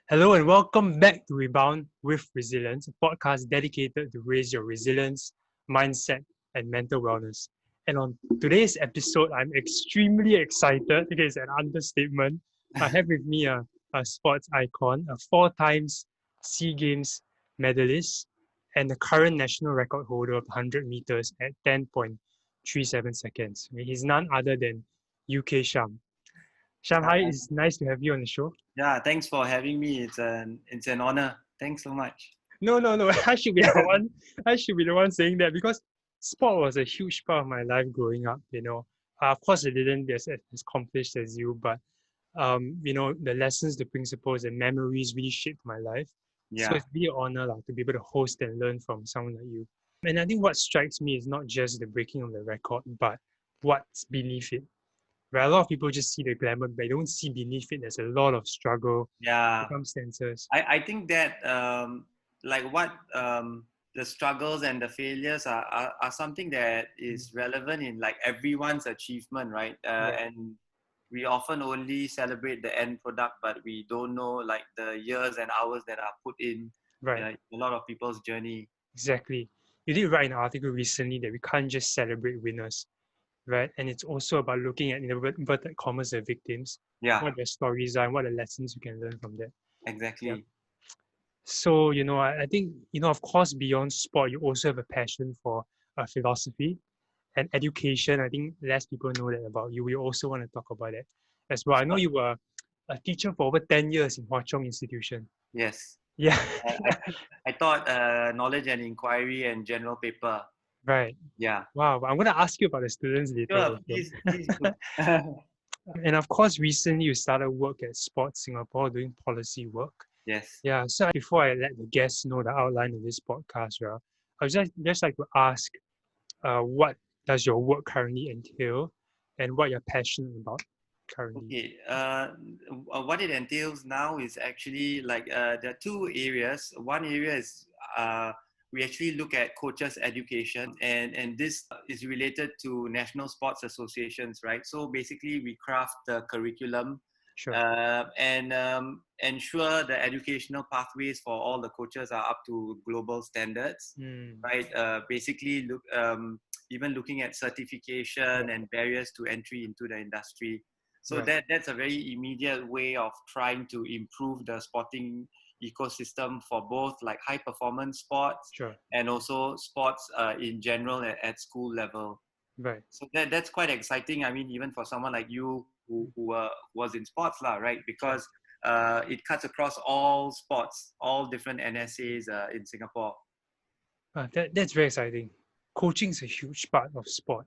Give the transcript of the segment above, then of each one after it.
Hello and welcome back to Rebound with Resilience, a podcast dedicated to raise your resilience, mindset, and mental wellness. And on today's episode, I'm extremely excited. Okay, it's an understatement. I have with me a sports icon, a 4 times SEA Games medalist, and the current national record holder of 100 meters at 10.37 seconds. Okay, he's none other than U.K Shyam. Shyam, hi, Uh, it's nice to have you on the show. yeah, thanks for having me. It's an honor. Thanks so much. No. I should be the one. I should be the one saying that because sport was a huge part of my life growing up. Of course, I didn't be as accomplished as you, but the lessons, the principles, and memories really shaped my life. So Yeah, it's really an honor to be able to host and learn from someone like you. And I think what strikes me is not just the breaking of the record, but what's beneath it. Where a lot of people just see the glamour, but they don't see beneath it. There's a lot of struggle, yeah. circumstances. I think that like what the struggles and the failures are something that Mm. is relevant in like everyone's achievement, right? Right, And we often only celebrate the end product, but we don't know like the years and hours that are put right. in a lot of people's journey. Exactly. You did write an article recently that we can't just celebrate winners, right? And it's also about looking at, inverted commas, the victims, Yeah, what their stories are, and what the lessons you can learn from that. Yeah. exactly. So, I think, of course, beyond sport, you also have a passion for philosophy and education. I think less people know that about you. We also want to talk about that as well. I know you were a teacher for over 10 years in Hwa Chong Institution. Yes. Yeah, I thought knowledge and inquiry and general paper. right. Yeah. Wow. But I'm going to ask you about the students later Sure, also. please do. And of course, recently you started work at Sports Singapore doing policy work. Yes. Yeah, so before I let the guests know the outline of this podcast, I would just like to ask, what does your work currently entail, and what you're passionate about currently? Okay. What it entails now is actually like there are two areas. One area is we actually look at coaches' education, and this is related to national sports associations, right? So basically, we craft the curriculum Sure. and ensure the educational pathways for all the coaches are up to global standards, Mm, right? Basically, even looking at certification right, and barriers to entry into the industry. So right. that's a very immediate way of trying to improve the sporting ecosystem for both like high performance sports Sure. and also sports in general at school level. Right. So that's quite exciting. I mean, even for someone like you who was in sports lah, right? Sure. Because it cuts across all sports, all different NSAs in Singapore. That's very exciting. Coaching is a huge part of sport.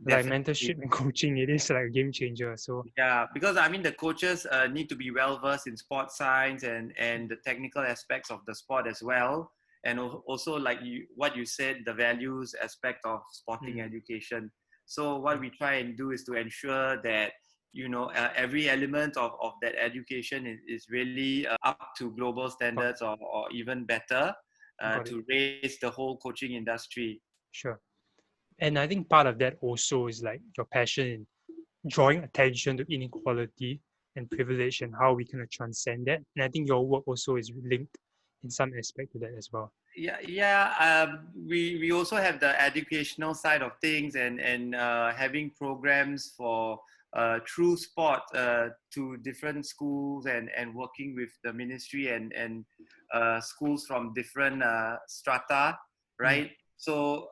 Like Definitely. mentorship and coaching, it is like a game changer. So, Yeah, because I mean the coaches need to be well versed in sports science and the technical aspects of the sport as well, and also like what you said, the values aspect of sporting mm, education. So what right, we try and do is to ensure that every element of that education is really up to global got standards or even better got it. to raise the whole coaching industry. Sure. And I think part of that also is like your passion in drawing attention to inequality and privilege and how we kind of transcend that. And I think your work also is linked in some aspect to that as well. Yeah. We also have the educational side of things and having programs for through sport to different schools and working with the ministry and schools from different strata, Mm, right? So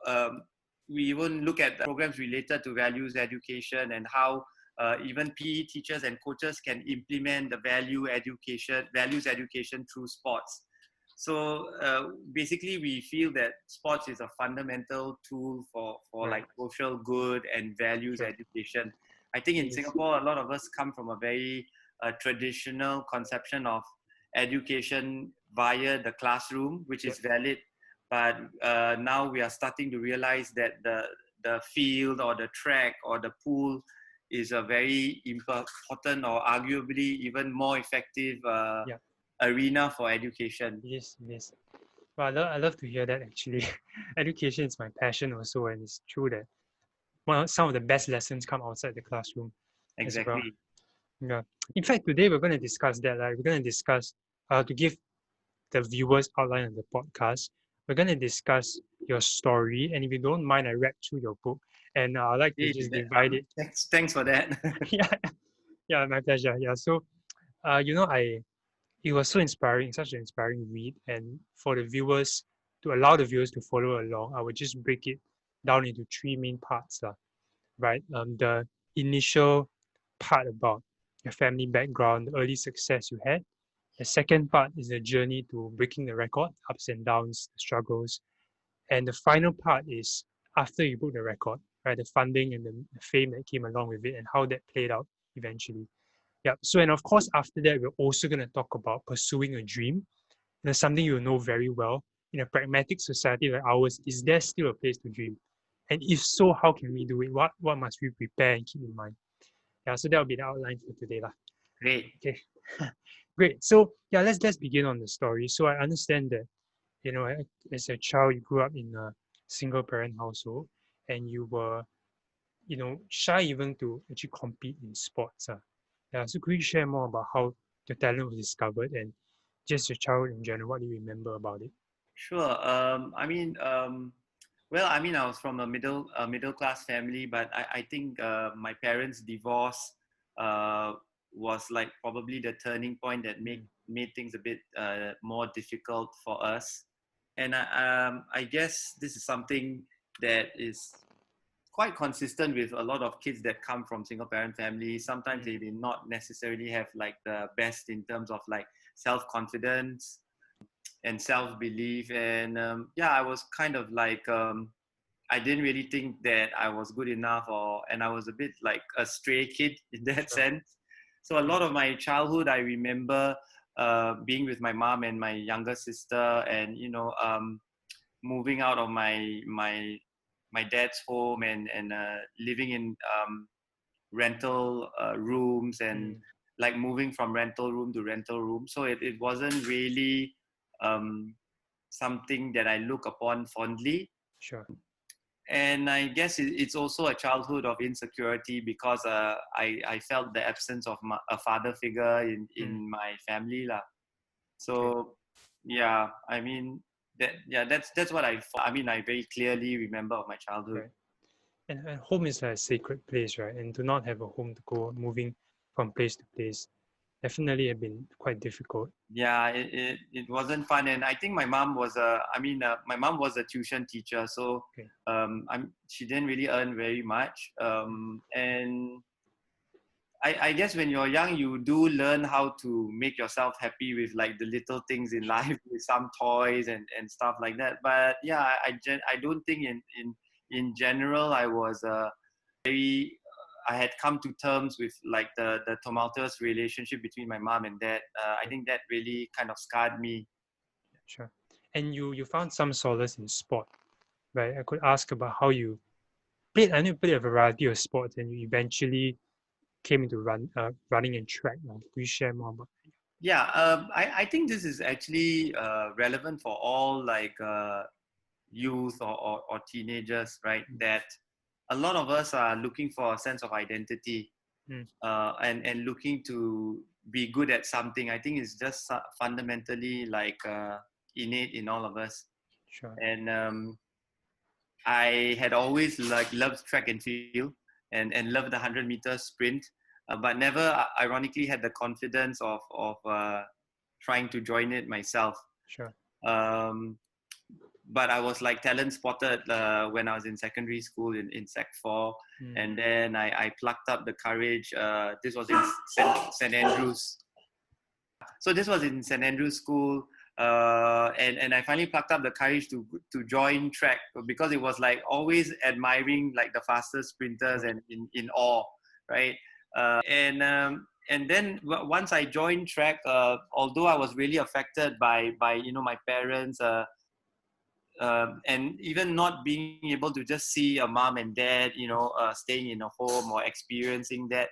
we even look at programs related to values education and how even PE teachers and coaches can implement the values education through sports. So basically, we feel that sports is a fundamental tool for right. like social good and values Sure. education. I think It in is. Singapore, a lot of us come from a very traditional conception of education via the classroom, which Yep. is valid. But now we are starting to realize that the field or the track or the pool is a very important or arguably even more effective Yeah. arena for education. It is. It is. Well, I love to hear that actually. Education is my passion also, and it's true that some of the best lessons come outside the classroom as well. Exactly. Yeah. In fact, today we're going to discuss that. Like we're going to discuss To give the viewers outline of the podcast, we're going to discuss your story. And if you don't mind, I read through your book, and I'd like to Hey, just divide it. thanks for that. Yeah, yeah, my pleasure. Yeah, so it was so inspiring, such an inspiring read, and for the viewers to allow the viewers to follow along, I would just break it down into three main parts, right? The initial part about your family background, the early success you had. The second part is the journey to breaking the record, ups and downs, struggles. And the final part is after you broke the record, right? The funding and the fame that came along with it and how that played out eventually. Yeah. So, and of course, after that, we're also going to talk about pursuing a dream. And it's something you know very well. In a pragmatic society like ours, is there still a place to dream? And if so, how can we do it? What must we prepare and keep in mind? Yeah, so that will be the outline for today. Great. Okay. Great. So yeah, let's begin on the story. So I understand that, as a child you grew up in a single parent household and you were, shy even to actually compete in sports. Yeah, so could you share more about how your talent was discovered and just your childhood in general? What do you remember about it? Sure. Well, I mean, I was from a middle class family, but I think my parents' divorce uh, was like probably the turning point that Mm, made things a bit more difficult for us. And I guess this is something that is quite consistent with a lot of kids that come from single parent families. Sometimes mm, they did not necessarily have like the best in terms of like self confidence and self belief. And yeah, I was kind of like I didn't really think that I was good enough, and I was a bit like a stray kid in that sure. sense. So a Mm, lot of my childhood, I remember being with my mom and my younger sister, and moving out of my dad's home and living in rental rooms and mm, like moving from rental room to rental room. So it wasn't really um, something that I look upon fondly. sure. And I guess it's also a childhood of insecurity because I felt the absence of a father figure Mm, in my family lah. okay, So yeah, I mean that's what I mean I very clearly remember of my childhood. right. And home is like a sacred place, right? And to not have a home to go, moving from place to place, definitely have been quite difficult. Yeah, it wasn't fun, and I think my mom was a my mom was a tuition teacher, so Okay. she didn't really earn very much, and I guess when you're young you do learn how to make yourself happy with like the little things in Sure. life with some toys and stuff like that. But yeah, I don't think in general I was very I had come to terms with like the tumultuous relationship between my mom and dad. I Okay. think that really kind of scarred me. Sure. And you found some solace in sport, right? I could ask about how you played. I know you played a variety of sports, and you eventually came into running and track. Could you share more about? Yeah, I think this is actually relevant for all like youth or teenagers, right? Mm, That a lot of us are looking for a sense of identity mm, and looking to be good at something. I think it's just fundamentally like innate in all of us. sure. And I had always like loved track and field and loved the 100-meter sprint, but never ironically had the confidence of trying to join it myself. Sure. Um, but I was like talent spotted when I was in secondary school in Sec 4. Mm, And then I plucked up the courage. This was in St. Andrews. So this was in St. Andrews School. And I finally plucked up the courage to join track because it was like always admiring like the fastest sprinters sure. and in awe, right? And then once I joined track, although I was really affected by my parents, and even not being able to just see a mom and dad, staying in a home or experiencing that,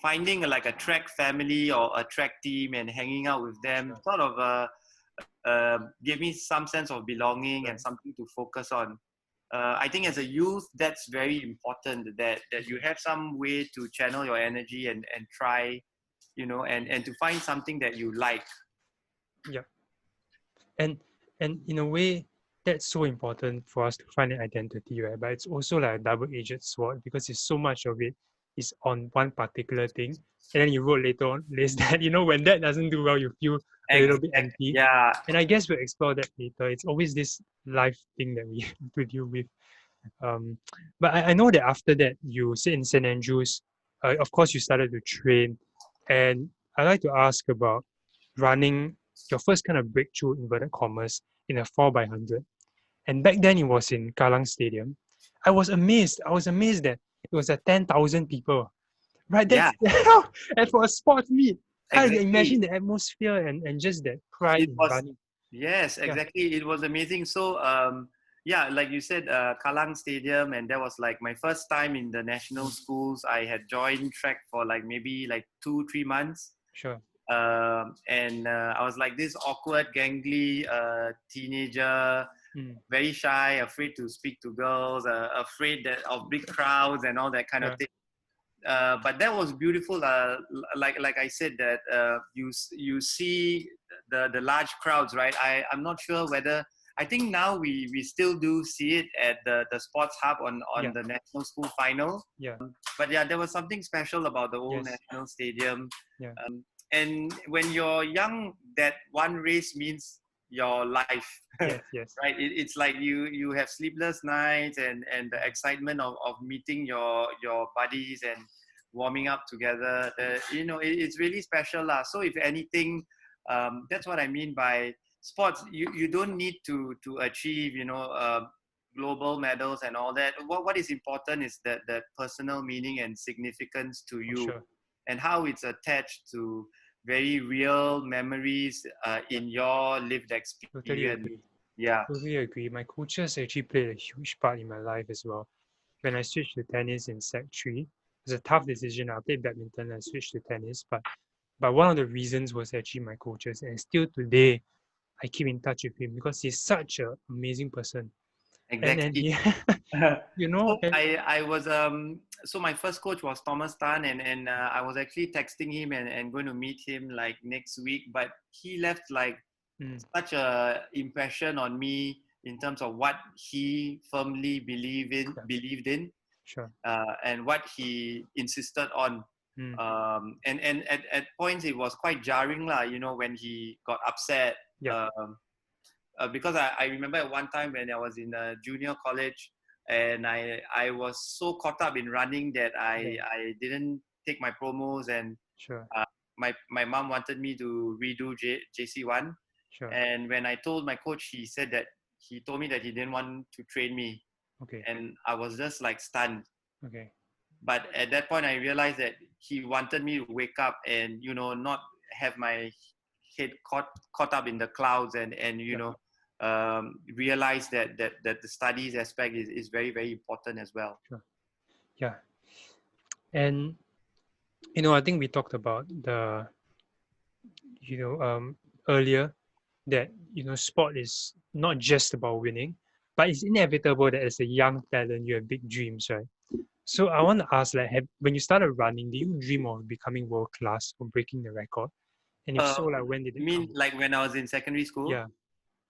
finding like a track family or a track team and hanging out with them Sure. sort of gave me some sense of belonging and Right. something to focus on. I think as a youth, that's very important that you Okay. have some way to channel your energy and try and to find something that you like. Yeah. And in a way, that's so important for us to find an identity, right? But it's also like a double-edged sword because it's so much of it is on one particular thing. And then you wrote later on, Liz, that when that doesn't do well, you feel a little bit empty. Yeah, And I guess we'll explore that later. It's always this life thing that we have to deal with. Um, but I know that after that, you sit in St. Andrews. Of course, you started to train. And I'd like to ask about running your first kind of breakthrough, inverted commas, in a 4x100. And back then, it was in Kallang Stadium. I was amazed. I was amazed that it was at 10,000 people. Right? yeah, That's and for a sports meet. Can't even exactly. imagine the atmosphere and just that pride It in was, running. yes, Yeah, exactly. It was amazing. So, yeah, like you said, Kallang Stadium, and that was like my first time in the national schools. I had joined track for like maybe like 2-3 months. sure. And I was like this awkward, gangly teenager, Mm, very shy, afraid to speak to girls, afraid of big crowds and all that kind of yeah, thing. But that was beautiful. Like I said, that you see the large crowds, right? I'm not sure whether. I think now we still do see it at the sports hub on yeah, the national school final. yeah, But yeah, there was something special about the old yes, national stadium. yeah, And when you're young, that one race means your life. yes, yes, Right, it's like you have sleepless nights and the excitement of meeting your buddies and warming up together. It's really special lah. So if anything, that's what I mean by sports. You don't need to achieve global medals and all that. What is important is that personal meaning and significance to for you, sure. and how it's attached to very real memories Yeah, in your lived totally experience. agree. Yeah. Totally agree. My coaches actually played a huge part in my life as well. When I switched to tennis in Sec 3, it was a tough decision. I played badminton and I switched to tennis, but one of the reasons was actually my coaches. And still today, I keep in touch with him because he's such an amazing person. And Exactly. he, So and I was so my first coach was Thomas Tan, and I was actually texting him and going to meet him like next week, but he left like mm, such a impression on me in terms of what he firmly yeah, believed in, sure. and what he insisted on. Mm, And at points it was quite jarring lah, when he got upset. yeah, Because I remember at one time when I was in a junior college, and I was so caught up in running that yeah, I didn't take my promos, and sure, my mom wanted me to redo JC1. sure. And when I told my coach, he told me that he didn't want to train me, Okay, and I was just like stunned. okay, But at that point, I realized that he wanted me to wake up and not have my head caught up in the clouds, and yeah, realize that the studies aspect is very, very important as well. sure. Yeah. And, I think we talked about you know, earlier that, sport is not just about winning, but it's inevitable that as a young talent, you have big dreams, right? So I want to ask, like, when you started running, do you dream of becoming world class or breaking the record? And if Uh, so, like, when did you it mean come? like when I was in secondary school? Yeah,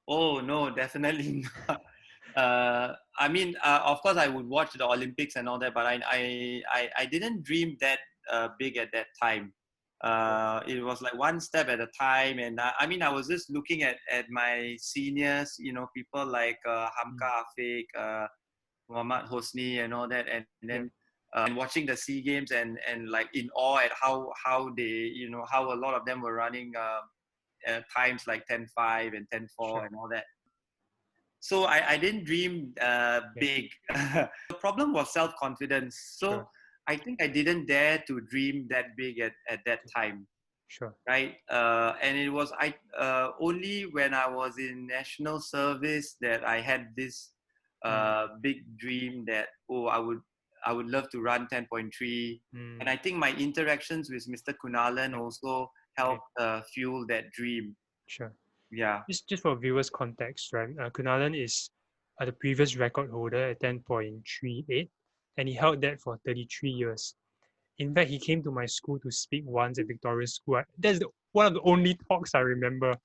Oh no, definitely not. I mean, of course, I would watch the Olympics and all that, but I didn't dream that big at that time. sure. It was like one step at a time, and I mean, I was just looking at my seniors, people like Mm, Hamka Afik, Muhammad Hosni, and all that, and yeah, then and watching the Sea Games, and like in awe at how they, how a lot of them were running. Times like 10:5 and 10:4 sure. and all that. So I didn't dream Okay, big. The problem was self-confidence. sure. So I think I didn't dare to dream that big at that Okay, time, sure. right? And it was only when I was in national service that I had this Mm, big dream that I would love to run 10.3. And mm, I think my interactions with Mr. Kunalan yeah, also okay, helped fuel that dream. sure. Yeah. Just for viewers' context, right? Kunalan is the previous record holder at 10.38, and he held that for 33 years. In fact, he came to my school to speak once at Victoria School. That's one of the only talks I remember,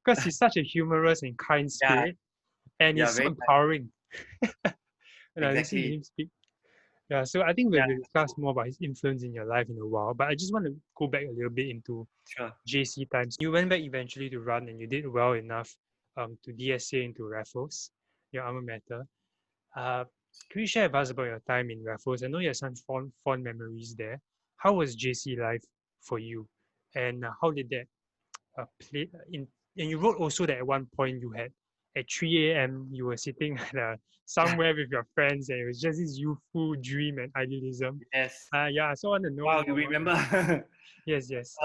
because he's such a humorous and kind Yeah, spirit, and yeah, he's so very empowering. And I listened to exactly. him speak. Yeah, so I think Yeah, we'll discuss more about his influence in your life in a while. But I just want to go back a little bit into sure. JC times. You went back eventually to run, and you did well enough to DSA into Raffles, your alma mater. Uh, could you share with us about your time in Raffles? I know you have some fond memories there. How was JC life for you, and how did that play in? And you wrote also that at one point you had at 3 a.m. you were sitting at, somewhere with your friends, and it was just this youthful dream and idealism. Yes. Yeah, so I want to know Wow, more you about that. remember? Yes, yes.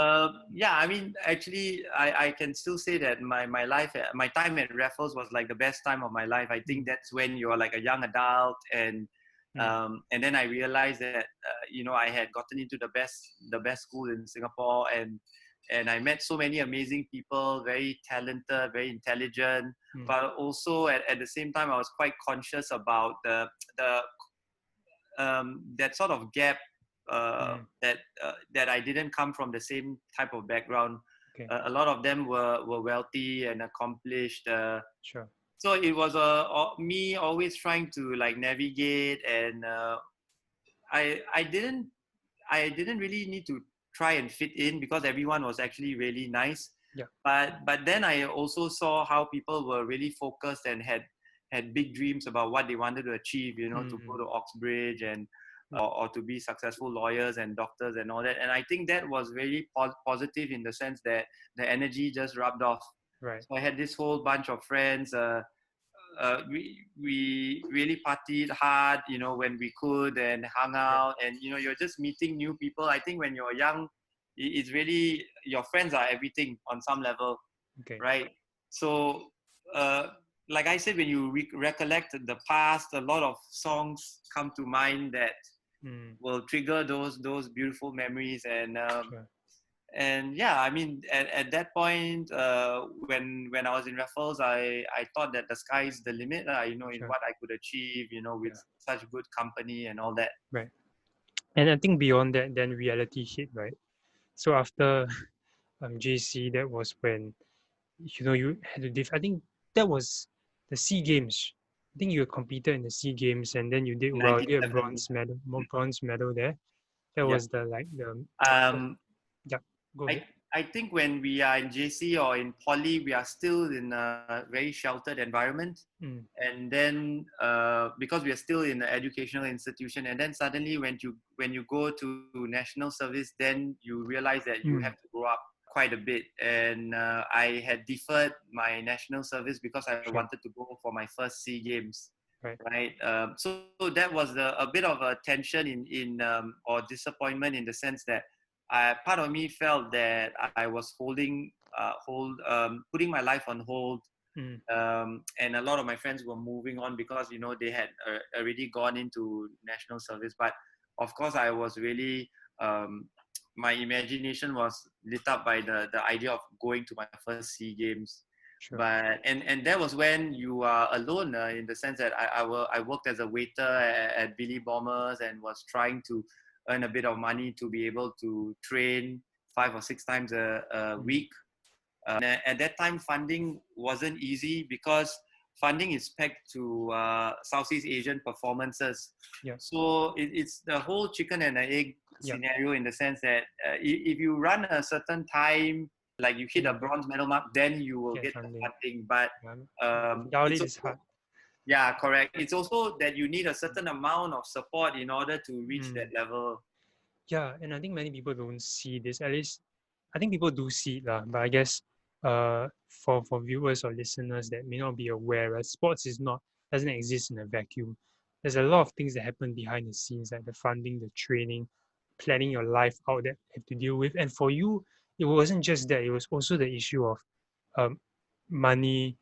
Yeah, I mean, actually, I can still say that my life, my time at Raffles was like the best time of my life. I think Mm, that's when you're like a young adult, mm, and then I realized that I had gotten into the best school in Singapore, and I met so many amazing people, very talented, very intelligent, mm, but also at the same time I was quite conscious about the that sort of gap mm. that I didn't come from the same type of background. Okay, A lot of them were wealthy and accomplished. sure. So it was me always trying to like navigate, and I I didn't really need to try and fit in because everyone was actually really nice. Yeah. But then I also saw how people were really focused and had big dreams about what they wanted to achieve. You know, to go Mm, to Oxbridge and right, or to be successful lawyers and doctors and all that. And I think that was very positive in the sense that the energy just rubbed off. right. So I had this whole bunch of friends. We really partied hard, you know, when we could, and hung Yeah. out, and you're just meeting new people. I think when you're young, it's really your friends are everything on some level, Okay. right? So, uh, like I said, when you recollect the past, a lot of songs come to mind that Mm, will trigger those beautiful memories, sure. and yeah, I mean, at that point, when I was in Raffles, I thought that the sky is the limit, in Sure. what I could achieve, with Yeah. such good company and all that. Right. And I think beyond that, then reality hit, right? So after JC, that was when you had to I think that was the Sea Games. I think you competed in the Sea Games, and then you did In well. You get a 1970. bronze medal there. That Yeah. was the Um, yeah. Go I ahead. I think when we are in JC or in poly, we are still in a very sheltered environment. Mm, And then because we are still in an educational institution, and then suddenly when you go to national service, then you realize that you have mm, to grow up quite a bit. And I had deferred my national service because I sure. wanted to go for my first SEA Games, Right. right? So that was a bit of a tension in or disappointment, in the sense that part of me felt that I was putting my life on hold, Mm, and a lot of my friends were moving on because they had already gone into national service. But of course, I was really my imagination was lit up by the idea of going to my first SEA Games. sure. But and that was when you are alone, in the sense that I worked as a waiter at Billy Bombers and was trying to earn a bit of money to be able to train 5 or 6 times a Mm, week. And at that time, funding wasn't easy because funding is pegged to Southeast Asian performances. yeah. So it's the whole chicken and egg Yeah. scenario, in the sense that if you run a certain time, like you hit Then a you bronze medal mark, then you will get get the funding. funding. But Undoubtedly, it's it's hard. also, yeah, correct. It's also that you need a certain amount of support in order to reach that Mm. level. Yeah, and I think many people don't see this. At least, I think people do see it, lah. But I guess, for viewers or listeners that may not be aware, right, sports doesn't exist in a vacuum. There's a lot of things that happen behind the scenes, like the funding, the training, planning your life out that you have to deal with. And for you, it wasn't just that; it was also the issue of um, money,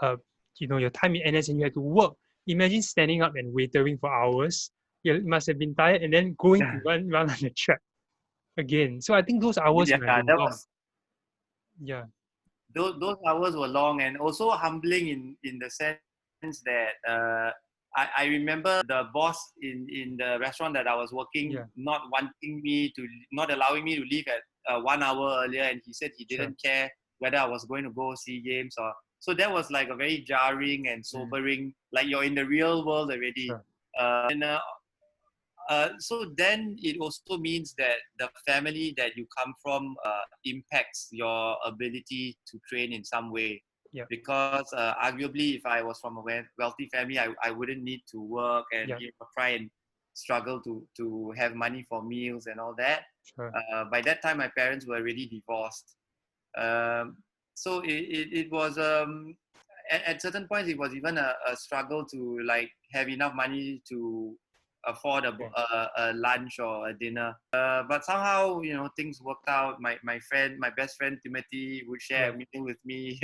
uh, your time in NS, and you had to work. Imagine standing up and waitering for hours. You must have been tired, and then going to run on the track again. So I think those hours Yeah, might have that been long. was Yeah. those hours were long, and also humbling in the sense that I remember the boss in the restaurant that I was working not allowing me to leave at 1 hour earlier, and he said he didn't care whether I was going to go see games or. So that was like a very jarring and sobering, like you're in the real world already. So then it also means that the family that you come from impacts your ability to train in some way. Yeah. Because arguably, if I was from a wealthy family, I wouldn't need to work and try and struggle to have money for meals and all that. By that time, my parents were already divorced. So it was at certain points it was even a struggle to like have enough money to afford a lunch or a dinner. But somehow, things worked out. My best friend Timothy would share a meal with me.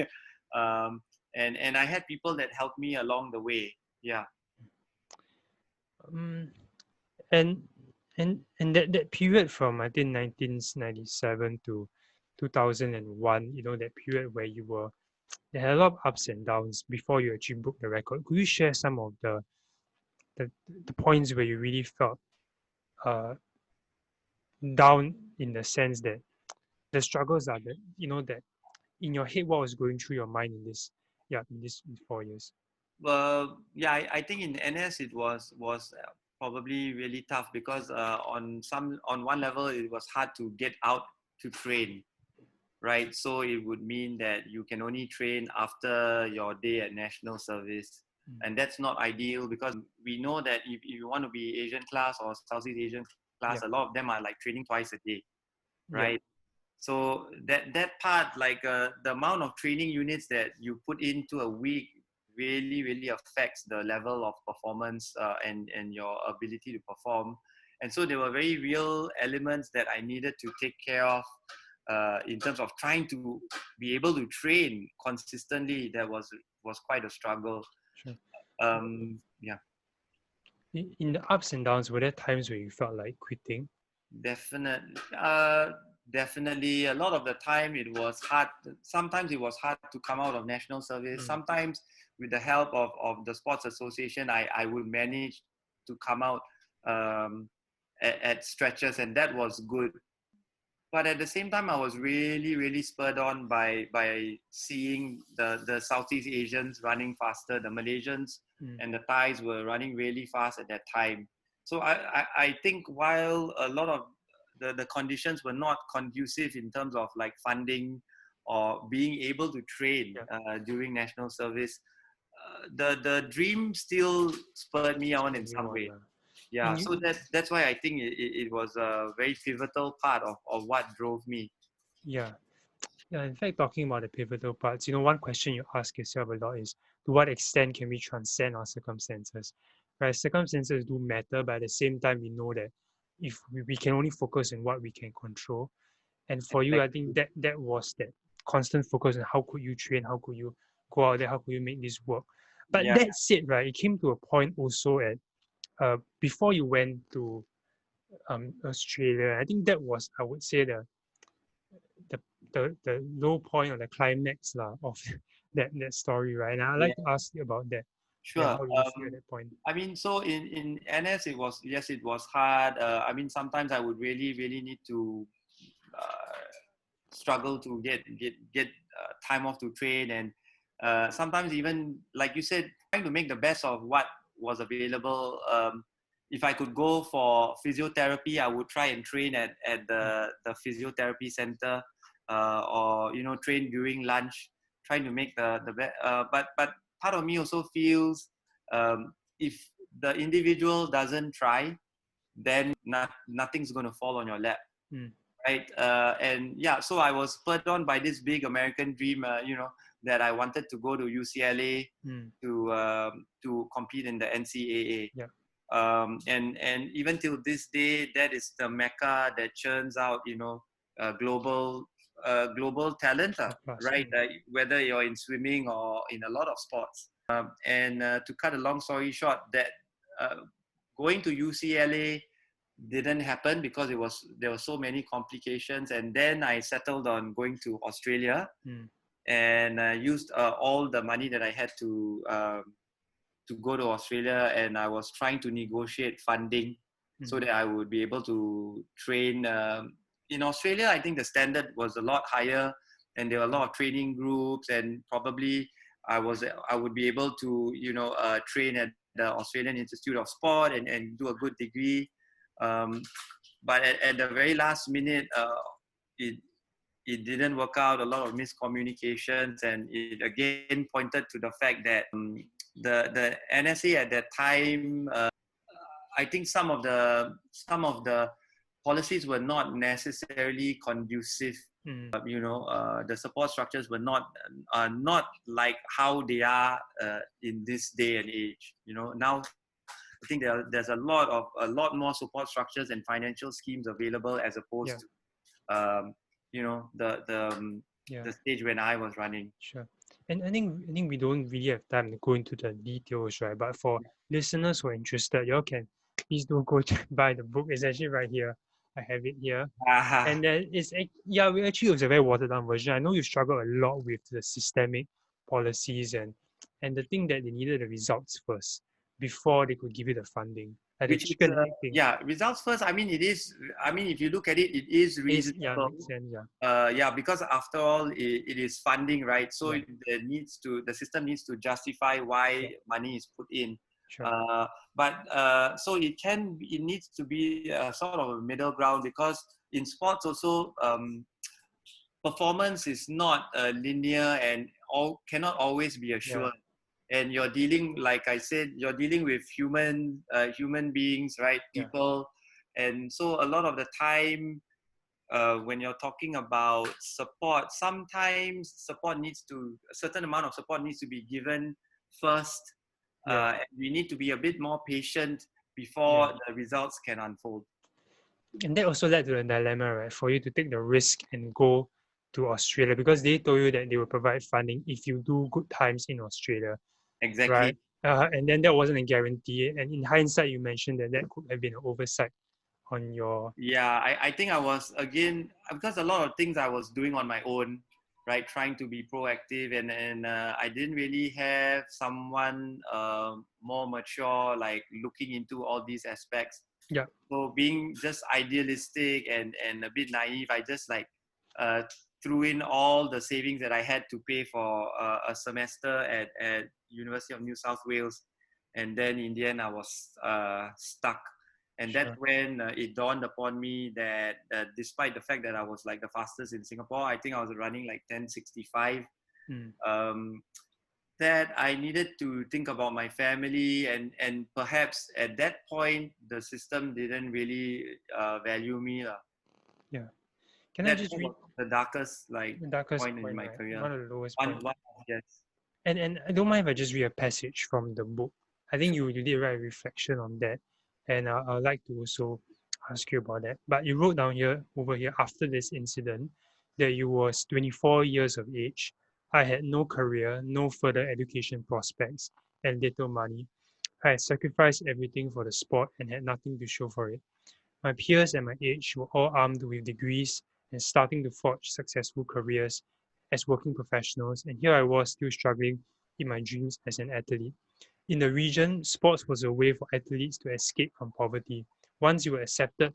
And I had people that helped me along the way. Yeah. And that period from I think 1997 to 2001, that period where there had a lot of ups and downs before you actually broke the record. Could you share some of the points where you really felt down, in the sense that the struggles are that that in your head, what was going through your mind in this 4 years? I think in NS it was probably really tough because on one level it was hard to get out to train, right? So it would mean that you can only train after your day at national service, and that's not ideal because we know that if you want to be Asian class or Southeast Asian class, a lot of them are like training twice a day, right? So that part, like the amount of training units that you put into a week really affects the level of performance and your ability to perform. And so there were very real elements that I needed to take care of in terms of trying to be able to train consistently. That was quite a struggle. Yeah. In the ups and downs, were there times where you felt like quitting? Definitely. A lot of the time it was hard. Sometimes it was hard to come out of national service. Sometimes with the help of the sports association, I would manage to come out at stretches, and that was good. But at the same time, I was really spurred on by seeing the Southeast Asians running faster. The Malaysians and the Thais were running really fast at that time. So I think while a lot of the conditions were not conducive in terms of like funding or being able to train during national service, the dream still spurred me on in some way. Yeah, so that's why I think it was a very pivotal part of what drove me. Yeah. In fact, talking about the pivotal parts, one question you ask yourself a lot is, to what extent can we transcend our circumstances? Right? Circumstances do matter, but at the same time, we know that if we can only focus on what we can control. And for you, I think that was that constant focus on how could you train, how could you go out there, how could you make this work. But that said, right, it came to a point also at before you went to Australia. I think that was, I would say, the low point or the climax of that story, right? And I'd like to ask you about that. Sure. How do you feel at that point? I mean, so in NS, it was hard. I mean, sometimes I would really need to struggle to get time off to train, and sometimes even like you said, trying to make the best of what was available. If I could go for physiotherapy, I would try and train at the physiotherapy center, or train during lunch, trying to make the best. But part of me also feels if the individual doesn't try, then nothing's going to fall on your lap. Right. And so I was spurred on by this big American dream, that I wanted to go to UCLA to compete in the NCAA. And even till this day, that is the mecca that churns out, global talent, right? Whether you're in swimming or in a lot of sports. And to cut a long story short, that going to UCLA didn't happen because there were so many complications, and then I settled on going to Australia and used all the money that I had to to go to Australia, and I was trying to negotiate funding so that I would be able to train. In Australia, I think the standard was a lot higher, and there were a lot of training groups, and probably I would be able to train at the Australian Institute of Sport and do a good degree. But at the very last minute, it didn't work out. A lot of miscommunications, and it again pointed to the fact that the NSA at that time, I think some of the policies were not necessarily conducive. The support structures were not like how they are in this day and age. Now I think there's a lot more support structures and financial schemes available as opposed to the stage when I was running. Sure. And I think we don't really have time to go into the details, right? But for listeners who are interested, you all can please do go to buy the book. It's actually right here. I have it here. And then we actually it was a very watered down version. I know you struggle a lot with the systemic policies and the thing that they needed the results first before they could give you the funding. Like Which the chicken egg thing. Results first. I mean, if you look at it, it is reasonable. Makes sense, because after all, it is funding, right? So the system needs to justify why money is put in. Sure. So it needs to be a sort of a middle ground, because in sports also, performance is not linear and cannot always be assured. And you're dealing, like I said, you're dealing with human beings, right? People. And so a lot of the time, when you're talking about support, sometimes a certain amount of support needs to be given first. We need to be a bit more patient before the results can unfold. And that also led to a dilemma, right? For you to take the risk and go to Australia, because they told you that they will provide funding if you do good times in Australia. Exactly. Right. And then that wasn't a guarantee. And in hindsight, you mentioned that could have been an oversight on your. Yeah, I think I was, again, because a lot of things I was doing on my own, right? Trying to be proactive, and I didn't really have someone more mature, like looking into all these aspects. Yeah. So being just idealistic and a bit naive, I just threw in all the savings that I had to pay for a semester at University of New South Wales, and then in the end I was stuck. And that's when it dawned upon me that despite the fact that I was like the fastest in Singapore, I think I was running like 10:65. That I needed to think about my family, and perhaps at that point the system didn't really value me. Yeah. Can I just read the darkest point in my career? One of the lowest points. Yes. And I don't mind if I just read a passage from the book. I think you did write a reflection on that, and I'd like to also ask you about that. But you wrote down over here, after this incident, that you was 24 years of age. I had no career, no further education prospects, and little money. I had sacrificed everything for the sport and had nothing to show for it. My peers at my age were all armed with degrees and starting to forge successful careers as working professionals, and here I was still struggling in my dreams as an athlete. In the region, sports was a way for athletes to escape from poverty. Once you were accepted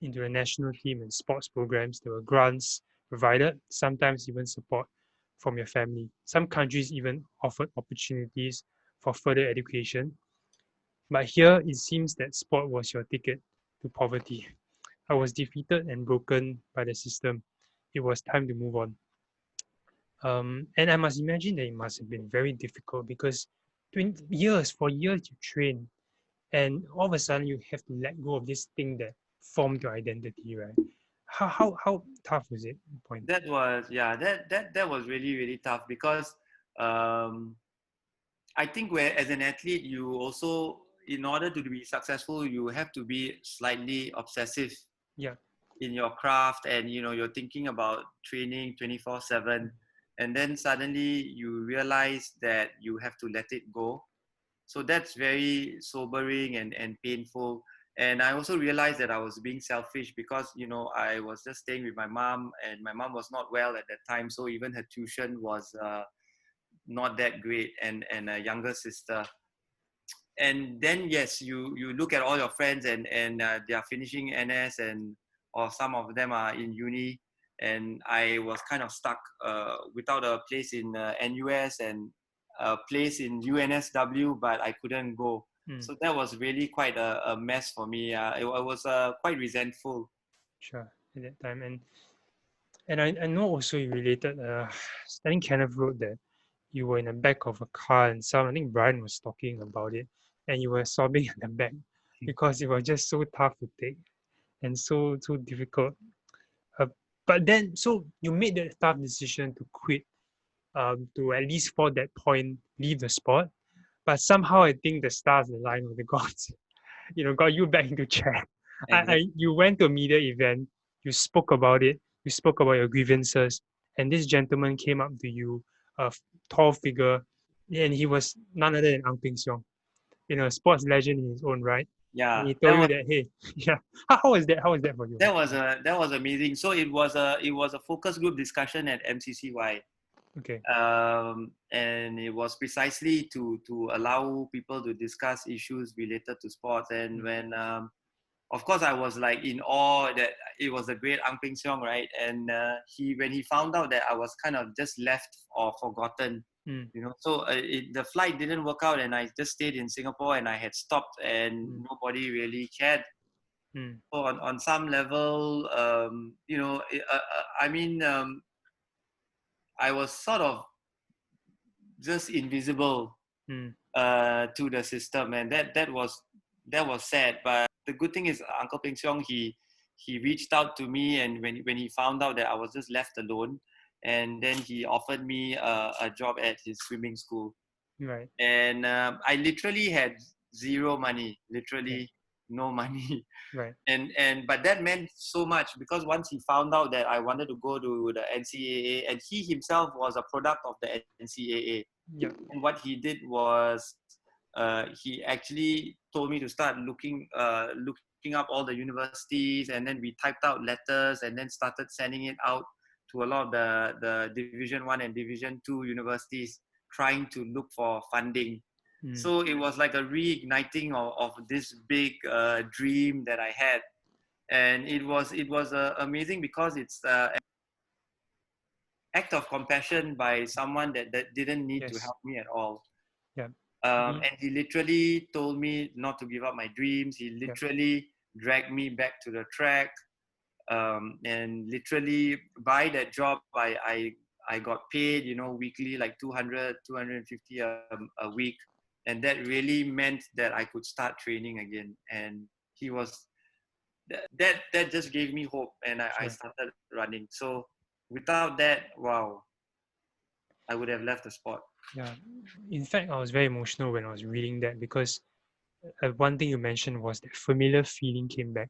into the national team and sports programs, there were grants provided, sometimes even support from your family. Some countries even offered opportunities for further education. But here it seems that sport was your ticket to poverty. I was defeated and broken by the system. It was time to move on. And I must imagine that it must have been very difficult because for years you train, and all of a sudden you have to let go of this thing that formed your identity, right? How tough was it? That was really, really tough, because I think as an athlete, you also, in order to be successful, you have to be slightly obsessive in your craft, and you're thinking about training 24/7, and then suddenly you realize that you have to let it go. So that's very sobering and painful. And I also realized that I was being selfish, because I was just staying with my mom, and my mom was not well at that time, so even her tuition was not that great, and a younger sister. and then yes, you look at all your friends and they are finishing NS, and or some of them are in uni, and I was kind of stuck without a place in NUS and a place in UNSW, but I couldn't go. So that was really quite a mess for me. I was quite resentful. Sure, at that time. And I know also you related, I think Kenneth wrote that you were in the back of a car and I think Brian was talking about it, and you were sobbing at the back because it was just so tough to take and so difficult. Uh, but then, so you made that tough decision to quit, to at least for that point leave the sport. But somehow I think the stars aligned with the gods, got you back into track. Exactly. You went to a media event, you spoke about it, you spoke about your grievances, and this gentleman came up to you, a tall figure, and he was none other than Ang Peng Siong, a sports legend in his own right. And Yeah, he told you that, hey, yeah, how was that? How was that for you? that was amazing. So it was a focus group discussion at MCCY, Okay. and it was precisely to allow people to discuss issues related to sports. And when of course I was like in awe that it was the great Ang Peng Siong, right? And he when he found out that I was kind of just left or forgotten, Mm, so the flight didn't work out, and I just stayed in Singapore, and I had stopped, and mm, nobody really cared. mm, So on some level, I mean, I was sort of just invisible mm, to the system, and that was sad. But the good thing is, Uncle Peng Siong, he reached out to me, and when he found out that I was just left alone, and then he offered me a job at his swimming school, right. and I literally had zero money, Yeah. literally no money. Right. And but that meant so much, because once he found out that I wanted to go to the NCAA, and he himself was a product of the NCAA, Yeah. and what he did was he actually told me to start looking up all the universities, and then we typed out letters and then started sending it out to a lot of the Division 1 and Division 2 universities, trying to look for funding. Mm, So it was like a reigniting of this big dream that I had, and it was amazing, because it's act of compassion by someone that didn't need to yes. help me at all. Yeah. And he literally told me not to give up my dreams. He Yeah. literally dragged me back to the track, and literally by that job, I got paid, weekly, like 200, 250 a week. And that really meant that I could start training again. And he was that just gave me hope, and I Sure. started running. So without that, wow, I would have left the sport. Yeah. In fact, I was very emotional when I was reading that because one thing you mentioned was that familiar feeling came back,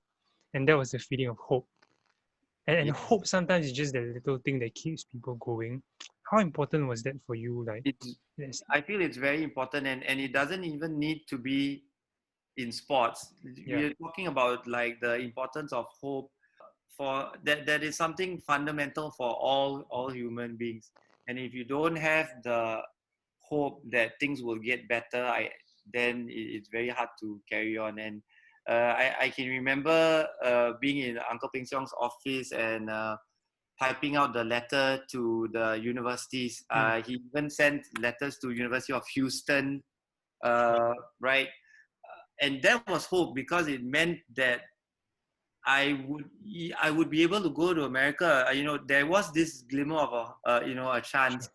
and that was the feeling of hope. And Yeah. hope sometimes is just the little thing that keeps people going. How important was that for you? Like, It's yes, I feel it's very important, and it doesn't even need to be in sports. yeah, We are talking about like the importance of hope, for that is something fundamental for all human beings. And if you don't have the hope that things will get better, then it's very hard to carry on. And I can remember being in Uncle Peng Siong's office, and typing out the letter to the universities. mm, He even sent letters to University of Houston, sure, right? And that was hope, because it meant that I would I would be able to go to America. There was this glimmer of a chance,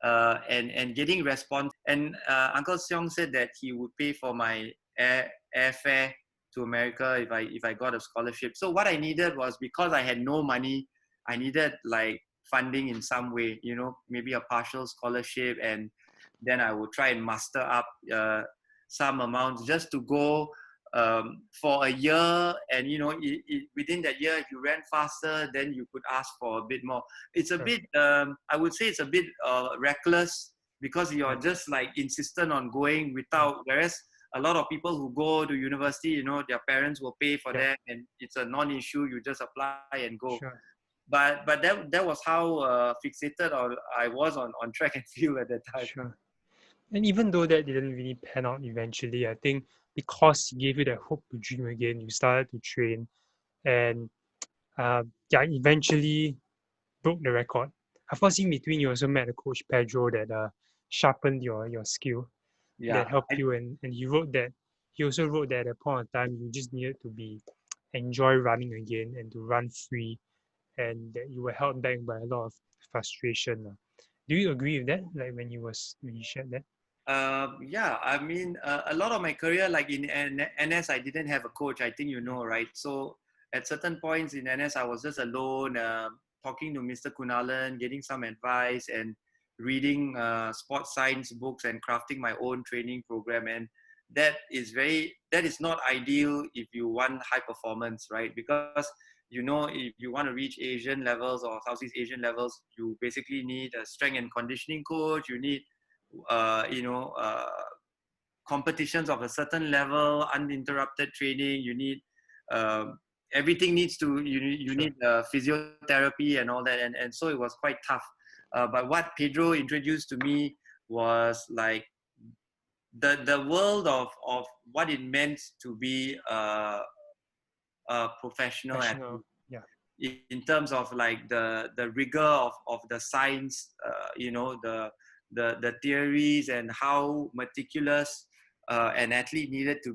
sure, and getting response. And Uncle Seong said that he would pay for my airfare to America if I got a scholarship. So what I needed was, because I had no money, I needed like funding in some way. Maybe a partial scholarship, and then I would try and muster up some amounts just to go for a year. And within that year, if you ran faster, then you could ask for a bit more. It's a sure, bit, I would say it's a bit reckless, because you're right, just like insistent on going right, without, whereas a lot of people who go to university, their parents will pay for yeah, them, and it's a non-issue. You just apply and go. sure. But that was how fixated I was on track and field at that time. Sure. And even though that didn't really pan out eventually, I think because he gave you that hope to dream again, you started to train, and yeah, eventually broke the record. Of course, in between, you also met a coach Pedro that sharpened your skill, Yeah. that helped you, and he wrote that he also wrote that at a point of time you just needed to be enjoy running again and to run free, and that you were held back by a lot of frustration. Do you agree with that? Like when you shared that? Yeah, I mean, a lot of my career, like in NS, I didn't have a coach. I think you know, right? So at certain points in NS, I was just alone, talking to Mr. Kunalan, getting some advice, and reading sports science books and crafting my own training program. And that is not ideal if you want high performance, right? Because you know, if you want to reach Asian levels or Southeast Asian levels, you basically need a strength and conditioning coach. You need you know, competitions of a certain level, uninterrupted training. You need everything needs to you Sure. need physiotherapy and all that, and so it was quite tough. But what Pedro introduced to me was like the world of what it meant to be a professional Professional. athlete Yeah. in terms of like the rigor of the science, you know, the theories and how meticulous an athlete needed to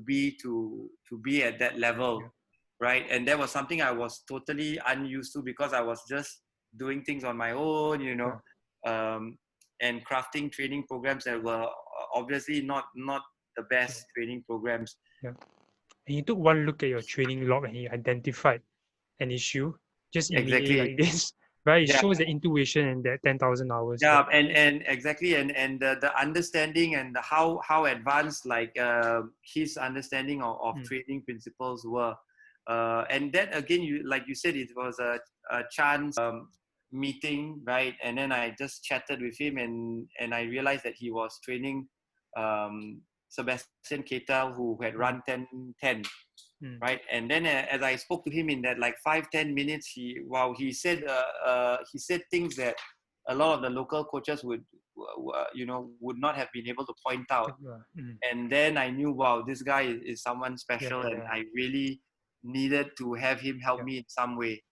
be at that Yeah. level, right? And that was something I was totally unused to because I was just doing things on my own, you know, Sure. um, and crafting training programs that were obviously not the Sure. best training programs. Yeah. And he took one look at your training log and he identified an issue just immediately Exactly. like this, right? It Yeah. shows the intuition and that 10,000 hours. Yeah, But and exactly, and the understanding and the how advanced like his understanding of mm, trading principles were, and that again, you like you said, it was a chance meeting, right? And then I just chatted with him, and I realized that he was training Sebastian Ketel, who had mm, run 10-10, mm, right? And then as I spoke to him in that like 5-10 minutes, he said things that a lot of the local coaches would you know would not have been able to point out. And then I knew, wow, this guy is someone yeah, special, and yeah, I really needed to have him help yeah. me in some way.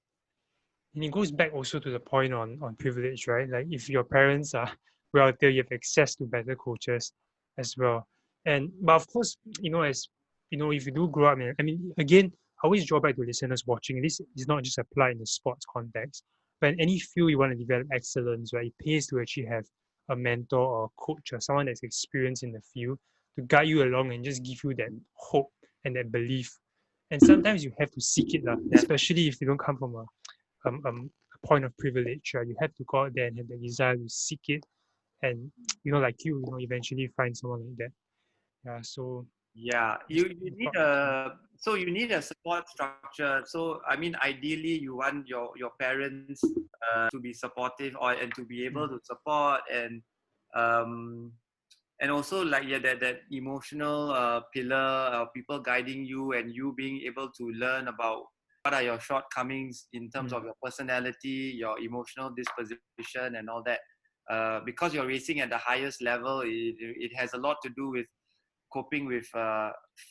And it goes back also to the point on privilege, right? Like if your parents are wealthier, you have access to better coaches as well. And but of course, as if you do grow up, I mean, again, I always draw back to listeners watching. This is not just applied in the sports context, but in any field you want to develop excellence, right? It pays to actually have a mentor or a coach or someone that's experienced in the field to guide you along and just give you that hope and that belief. And sometimes you have to seek it, That's especially if you don't come from a point of privilege. You have to go out there and have the desire to seek it, and like eventually find someone like that. Yeah. So Yeah, just you the need thought. you need a support structure. So I mean, ideally, you want your parents to be supportive or and to be able Mm, to support um, and also like yeah that emotional pillar, people guiding you and you being able to learn about what are your shortcomings in terms mm, of your personality, your emotional disposition, and all that. Because you're racing at the highest level, it has a lot to do with coping with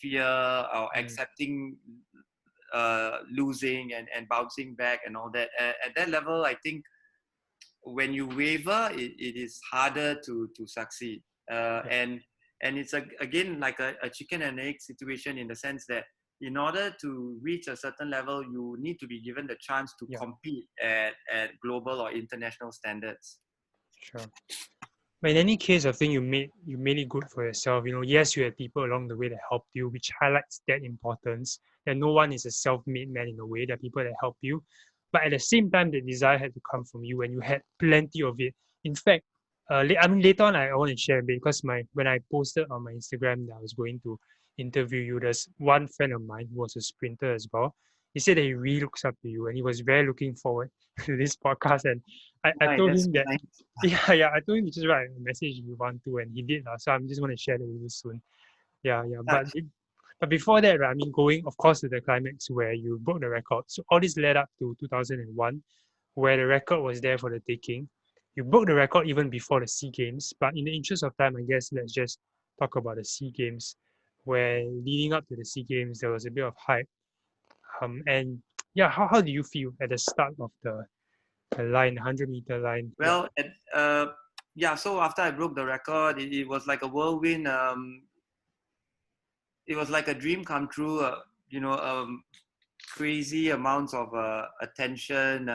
fear or mm, accepting losing and bouncing back and all that. At that level, I think when you waver, it is harder to succeed. yeah, And it's again like a chicken and egg situation in the sense that in order to reach a certain level, you need to be given the chance to yeah, compete at global or international standards. sure. But in any case, I think you made it good for yourself. Yes, you had people along the way that helped you, which highlights that importance. That no one is a self-made man in a way. There are people that help you, but at the same time, the desire had to come from you, and you had plenty of it. In fact, later on, I want to share a bit because when I posted on my Instagram that I was going to interview you, there's one friend of mine who was a sprinter as well. He said that he really looks up to you, and he was very looking forward to this podcast. And I Right, told that's him so that nice. yeah, I told him to just write a message if you want to, and he did. So I'm just going to share that with you soon. Yeah, yeah. But before that, right, I mean, going, of course, to the climax where you broke the record. So all this led up to 2001, where the record was there for the taking. You broke the record even before the SEA Games, but in the interest of time, I guess let's just talk about the SEA Games, where leading up to the SEA Games, there was a bit of hype. And yeah, how do you feel at the start of the line, 100-meter line? Yeah, Well, yeah. So after I broke the record, it was like a whirlwind. It was like a dream come true. Crazy amounts of attention.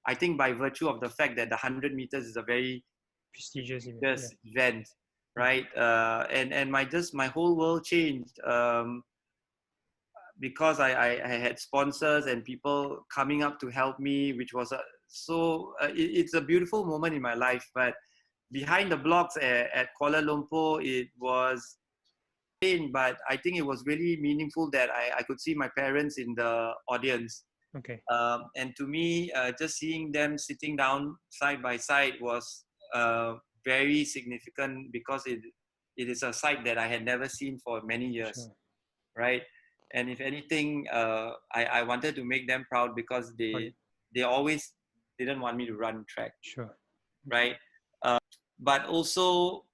I think by virtue of the fact that the 100 meters is a very prestigious event. Yeah, prestigious event, right? And my whole world changed. Because I had sponsors and people coming up to help me, which was it's a beautiful moment in my life. But behind the blocks at Kuala Lumpur, it was pain, but I think it was really meaningful that I could see my parents in the audience. okay, And to me, just seeing them sitting down side by side was very significant because it is a sight that I had never seen for many years, sure. right? And if anything, I wanted to make them proud because Okay, they always didn't want me to run track, sure. Okay, right? But also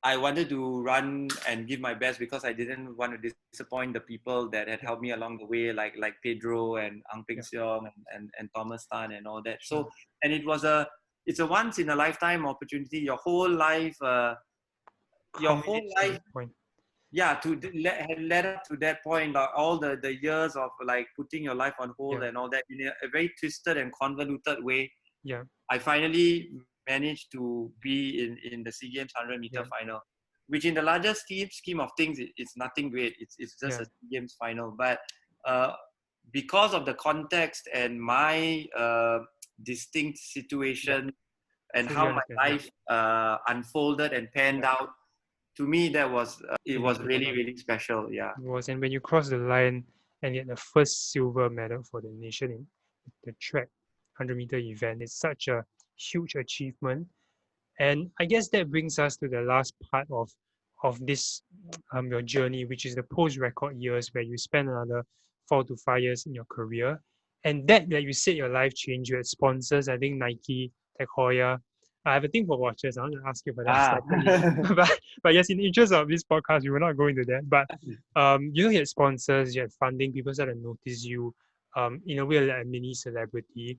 I wanted to run and give my best because I didn't want to disappoint the people that had yeah, helped me along the way, like Pedro and Ang Peng yeah, Siong and Thomas Tan and all that. sure. So, and it's a once in a lifetime opportunity. Your whole Culminates to life, that point. yeah, had led up to that point, like all the years of like putting your life on hold Yeah, and all that in a very twisted and convoluted way. yeah, I finally managed to be in the SEA Games 100-meter yeah, final, which in the larger scheme of things, it's nothing great. It's just yeah. a SEA Games final. But uh, because of the context and my distinct Yeah, situation and fully how my understand. Yeah, life unfolded and panned yeah. out, to me, it was Meaningful. really, really special. Yeah. It was, and when you cross the line and get the first silver medal for the nation in the track 100-meter event, it's such a huge achievement. And I guess that brings us to the last part of this your journey, which is the post-record years, where you spend another 4 to 5 years in your career. And that, like you said, your life changed. You had sponsors, I think Nike, Tech Heuer. I have a thing for watches. I want to ask you about that Ah. separately. But yes, in the interest of this podcast, we will not go into that. But you had sponsors, you had funding, people started to notice you. In a way, like a mini celebrity.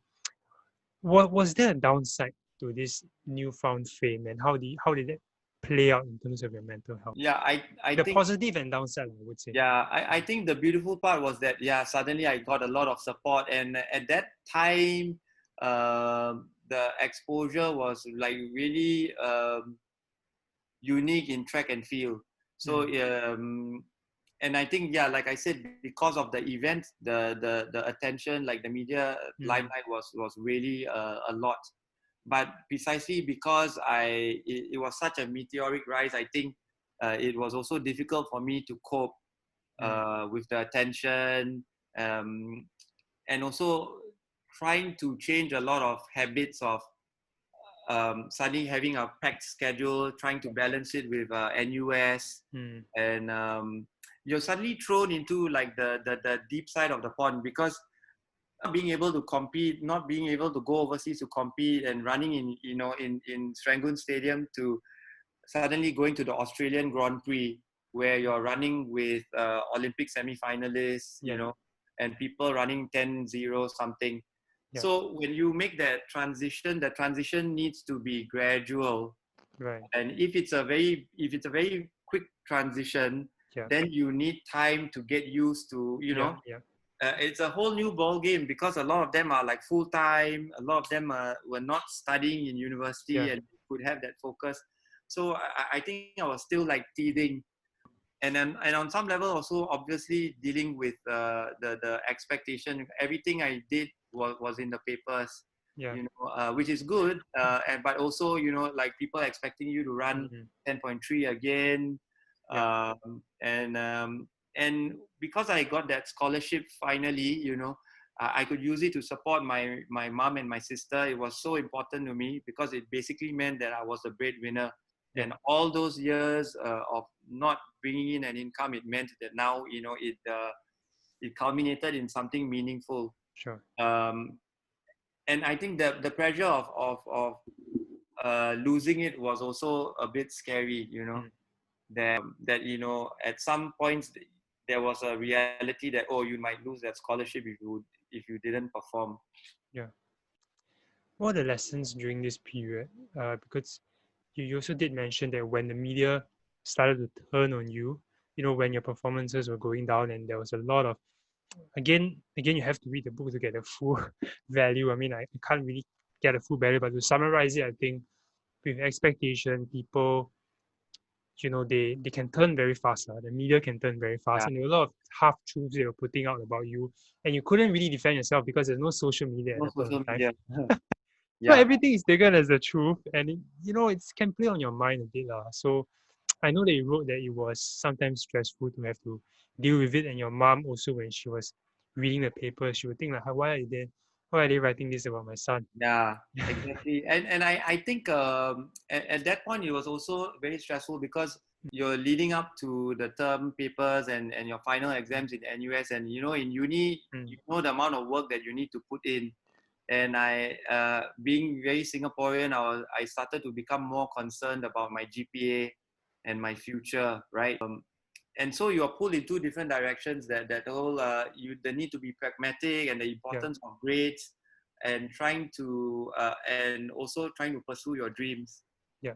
What was there a downside to this newfound fame, and how did that play out in terms of your mental health? Yeah, I The think positive and downside, I would say. yeah, I think the beautiful part was that yeah, suddenly I got a lot of support, and at that time, the exposure was like really unique in track and field. So Mm, and I think yeah, like I said, because of the event, the attention, like the media mm, limelight was really a lot. But precisely because it was such a meteoric rise, I think it was also difficult for me to cope mm, with the attention, um, and also trying to change a lot of habits of suddenly having a packed schedule, trying to balance it with NUS, mm, and you're suddenly thrown into like the deep side of the pond because not being able to compete, not being able to go overseas to compete, and running in Serangoon Stadium to suddenly going to the Australian Grand Prix where you're running with Olympic semi-finalists, yeah, and people running 10-0 something. yeah, So when you make that transition, the transition needs to be gradual. right, And if it's a very quick transition, yeah, then you need time to get used to, yeah, yeah, it's a whole new ball game because a lot of them are like full time. A lot of them were not studying in university yeah, and could have that focus. So I think I was still like teething, and on some level also obviously dealing with the expectation. Everything I did was in the papers, yeah, which is good. And but also like people expecting you to run mm, 10.3 again, yeah, and because I got that scholarship finally, I could use it to support my mom and my sister. It was so important to me because it basically meant that I was the breadwinner. yeah, And all those years of not bringing in an income, it meant that now it culminated in something meaningful. sure, Um, and I think the pressure of losing it was also a bit scary, that at some points there was a reality that, oh, you might lose that scholarship if you didn't perform. Yeah. What are the lessons during this period? Because you also did mention that when the media started to turn on you, when your performances were going down and there was a lot of, again, you have to read the book to get the full value. I mean, I can't really get a full value, but to summarize it, I think with expectation, people, they can turn very fast. The media can turn very fast. Yeah. And there were a lot of half truths they were putting out about you. And you couldn't really defend yourself because there's no social media at No that point social in time. media. So Yeah. everything is taken as the truth. And, it can play on your mind a bit. So I know that you wrote that it was sometimes stressful to have to deal with it. And your mom also, when she was reading the paper, she would think like, why are they writing this about my son? Yeah, exactly. And I think at that point it was also very stressful because you're leading up to the term papers and your final exams in NUS, and in uni Mm, the amount of work that you need to put in. And I being very Singaporean, I started to become more concerned about my GPA and my future, right? And so you are pulled in two different directions, that whole the need to be pragmatic and the yeah, importance of grades, and and also trying to pursue your dreams. yeah.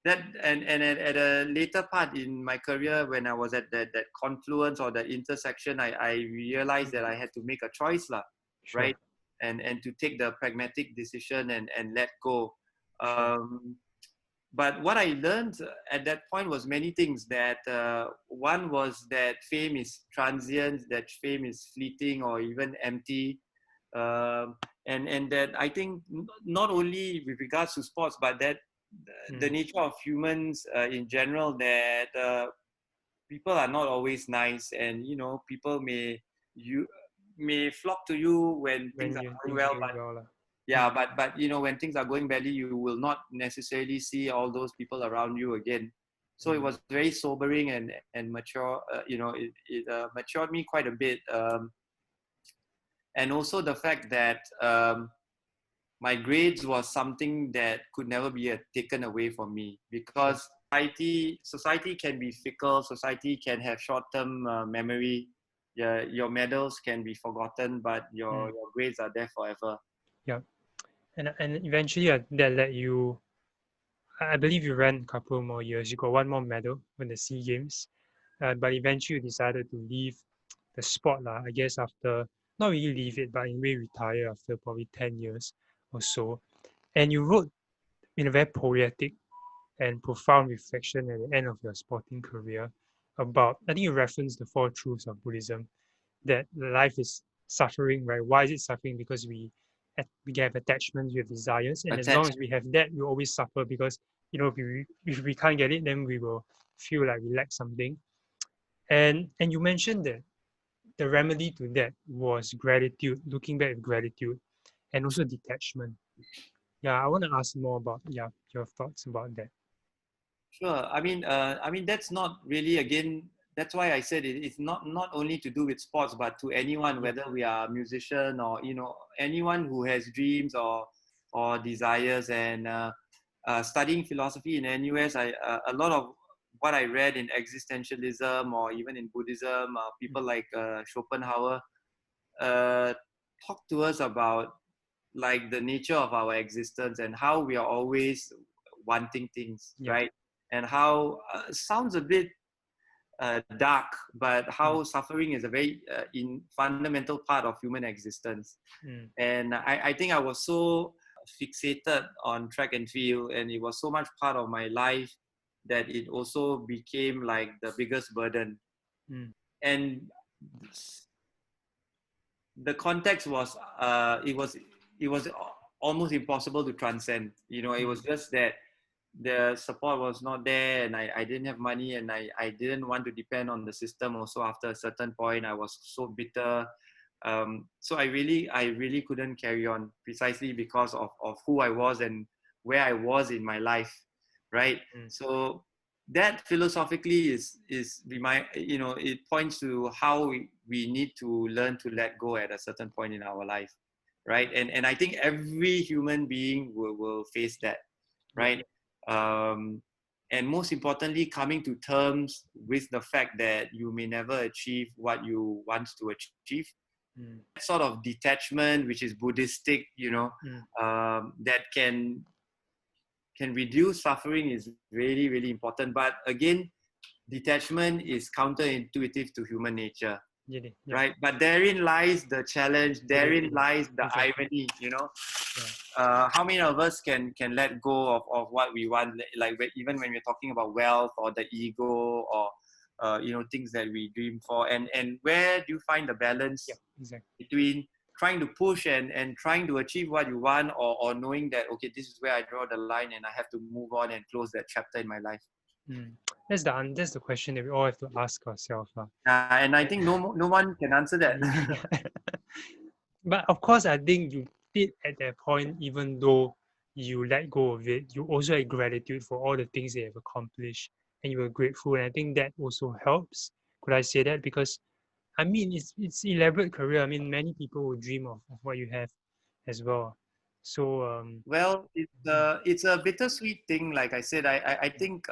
That and at a later part in my career, when I was at that confluence or the intersection, I realized that I had to make a choice lah, Sure, right? And to take the pragmatic decision and let go. sure. But what I learned at that point was many things. That one was that fame is transient, that fame is fleeting or even empty, and that I think not only with regards to sports, but that the Mm, nature of humans in general, that people are not always nice, and people you may flock to you when things when are you going things are well, going but well. yeah, but when things are going badly, you will not necessarily see all those people around you again. So it Mm, was very sobering and mature. It matured me quite a bit, and also the fact that my grades was something that could never be taken away from me, sure. because society can be fickle. Society can have short-term memory. Yeah, your medals can be forgotten, but Mm, your grades are there forever. yeah. And eventually that led you. I believe you ran a couple more years. You got one more medal in the SEA Games, but eventually you decided to leave the sport lah. I guess after not really leave it, but in a way retire after probably 10 years or so. And you wrote in a very poetic and profound reflection at the end of your sporting career about, I think you referenced the four truths of Buddhism, that life is suffering, right? Why is it suffering? Because we have attachments, we have desires, and as long Attached. as we have that, we always suffer because if we can't get it, then we will feel like we lack something. And you mentioned that the remedy to that was gratitude, looking back with gratitude, and also detachment. Yeah, I want to ask more about your thoughts about that. Sure. I mean, that's not really, again. That's why I said it's not only to do with sports, but to anyone, Yeah. whether we are a musician or anyone who has dreams or desires. And studying philosophy in NUS, a lot of what I read in existentialism or even in Buddhism, Mm, people like Schopenhauer uh, talk to us about like the nature of our existence and how we are always wanting things, yeah. right? And how sounds a bit dark, but Mm, how suffering is a very fundamental part of human existence. mm, And I think I was so fixated on track and field, and it was so much part of my life that it also became like the biggest burden. mm, And the context was it was almost impossible to transcend. It was mm, just that the support was not there, and I didn't have money, and I didn't want to depend on the system. Also, after a certain point, I was so bitter. So I really couldn't carry on, precisely because of who I was and where I was in my life, right? mm, So that philosophically is remind it points to how we need to learn to let go at a certain point in our life. right? And I think every human being will face that, right? And most importantly, coming to terms with the fact that you may never achieve what you want to achieve. Sort of detachment, which is Buddhistic, that can reduce suffering, is really, really important. But again, detachment is counterintuitive to human nature, right? But therein lies the challenge. Therein lies the irony. How many of us can let go of what we want, like even when we're talking about wealth or the ego, or things that we dream for, and where do you find the balance between trying to push and trying to achieve what you want, or knowing that, okay, this is where I draw the line and I have to move on and close that chapter in my life? That's the question that we all have to ask ourselves. And I think no one can answer that. But of course, I think you did at that point, even though you let go of it, you also had gratitude for all the things they have accomplished, and you were grateful. And I think that also helps. Could I say that? Because I mean, it's elaborate career. I mean, many people will dream of what you have as well. So well, it's a bittersweet thing. Like I said, I think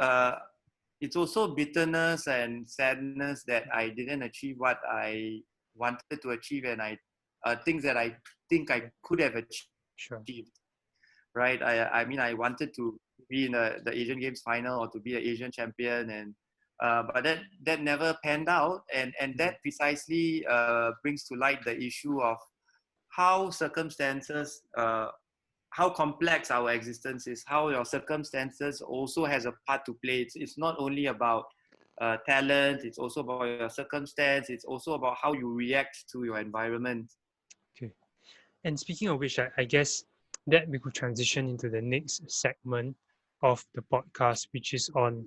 it's also bitterness and sadness that I didn't achieve what I wanted to achieve, and things that I think I could have achieved. Right? I mean, I wanted to be in the Asian Games final, or to be an Asian champion, and but that never panned out, and that precisely brings to light the issue of how circumstances, how complex our existence is, how your circumstances also has a part to play. It's not only about talent, it's also about your circumstance, it's also about how you react to your environment. Okay. And speaking of which, I guess that we could transition into the next segment of the podcast, which is on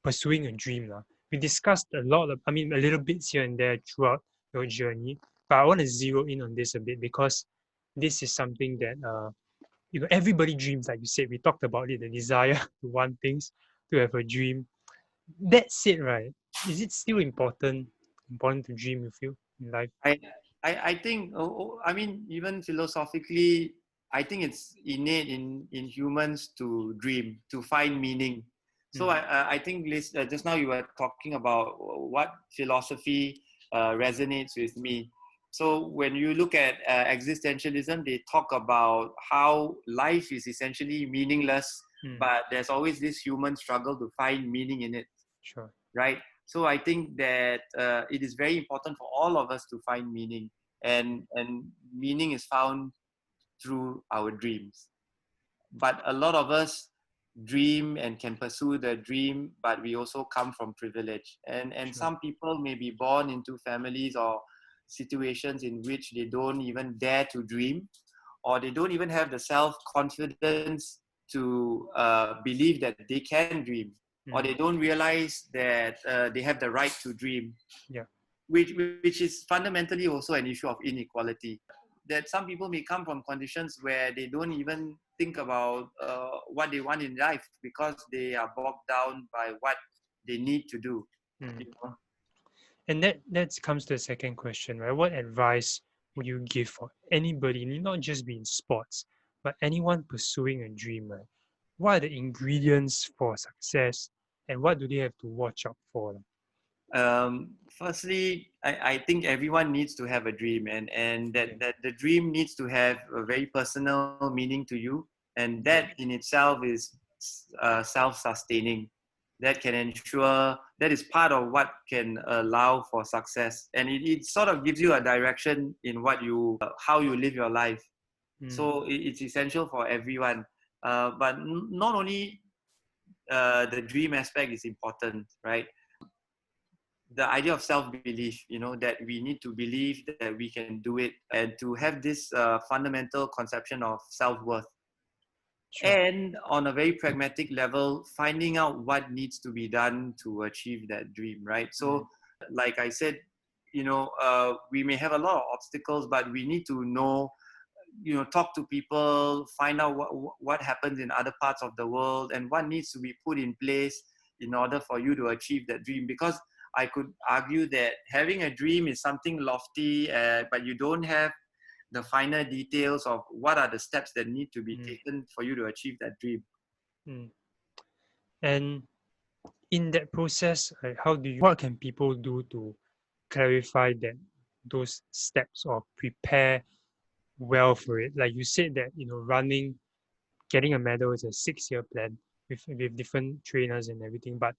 pursuing a dream. We discussed a little bits here and there throughout your journey, but I want to zero in on this a bit, because this is something that everybody dreams. Like you said, we talked about it, the desire to want things, to have a dream. That's it, right? Is it still important to dream, you feel, in life? I think, I mean, even philosophically, I think it's innate in humans to dream, to find meaning. So I think just now you were talking about what philosophy resonates with me. So when you look at existentialism, they talk about how life is essentially meaningless, but there's always this human struggle to find meaning in it. Sure. Right? So I think that it is very important for all of us to find meaning, and meaning is found through our dreams. But a lot of us dream and can pursue the dream, but we also come from privilege, and Sure. some people may be born into families or situations in which they don't even dare to dream, or they don't even have the self-confidence to believe that they can dream, or they don't realize that they have the right to dream. Yeah. Which is fundamentally also an issue of inequality. That some people may come from conditions where they don't even think about what they want in life, because they are bogged down by what they need to do. And that comes to the second question, right? What advice would you give for anybody, not just be in sports, but anyone pursuing a dream, right? What are the ingredients for success, and what do they have to watch out for? Firstly, I think everyone needs to have a dream, and that the dream needs to have a very personal meaning to you, and that in itself is self-sustaining. That can ensure, that is part of what can allow for success, and it sort of gives you a direction in how you live your life. So it's essential for everyone, but not only the dream aspect is important, right? The idea of self-belief, that we need to believe that we can do it, and to have this fundamental conception of self-worth. Sure. And on a very pragmatic level, finding out what needs to be done to achieve that dream, right? So like I said, we may have a lot of obstacles, but we need to know, talk to people, find out what happens in other parts of the world, and what needs to be put in place in order for you to achieve that dream. Because I could argue that having a dream is something lofty, but you don't have the finer details of what are the steps that need to be taken for you to achieve that dream. Mm. And in that process, what can people do to clarify that those steps or prepare well for it? Like you said that, getting a medal is a 6-year plan with different trainers and everything, but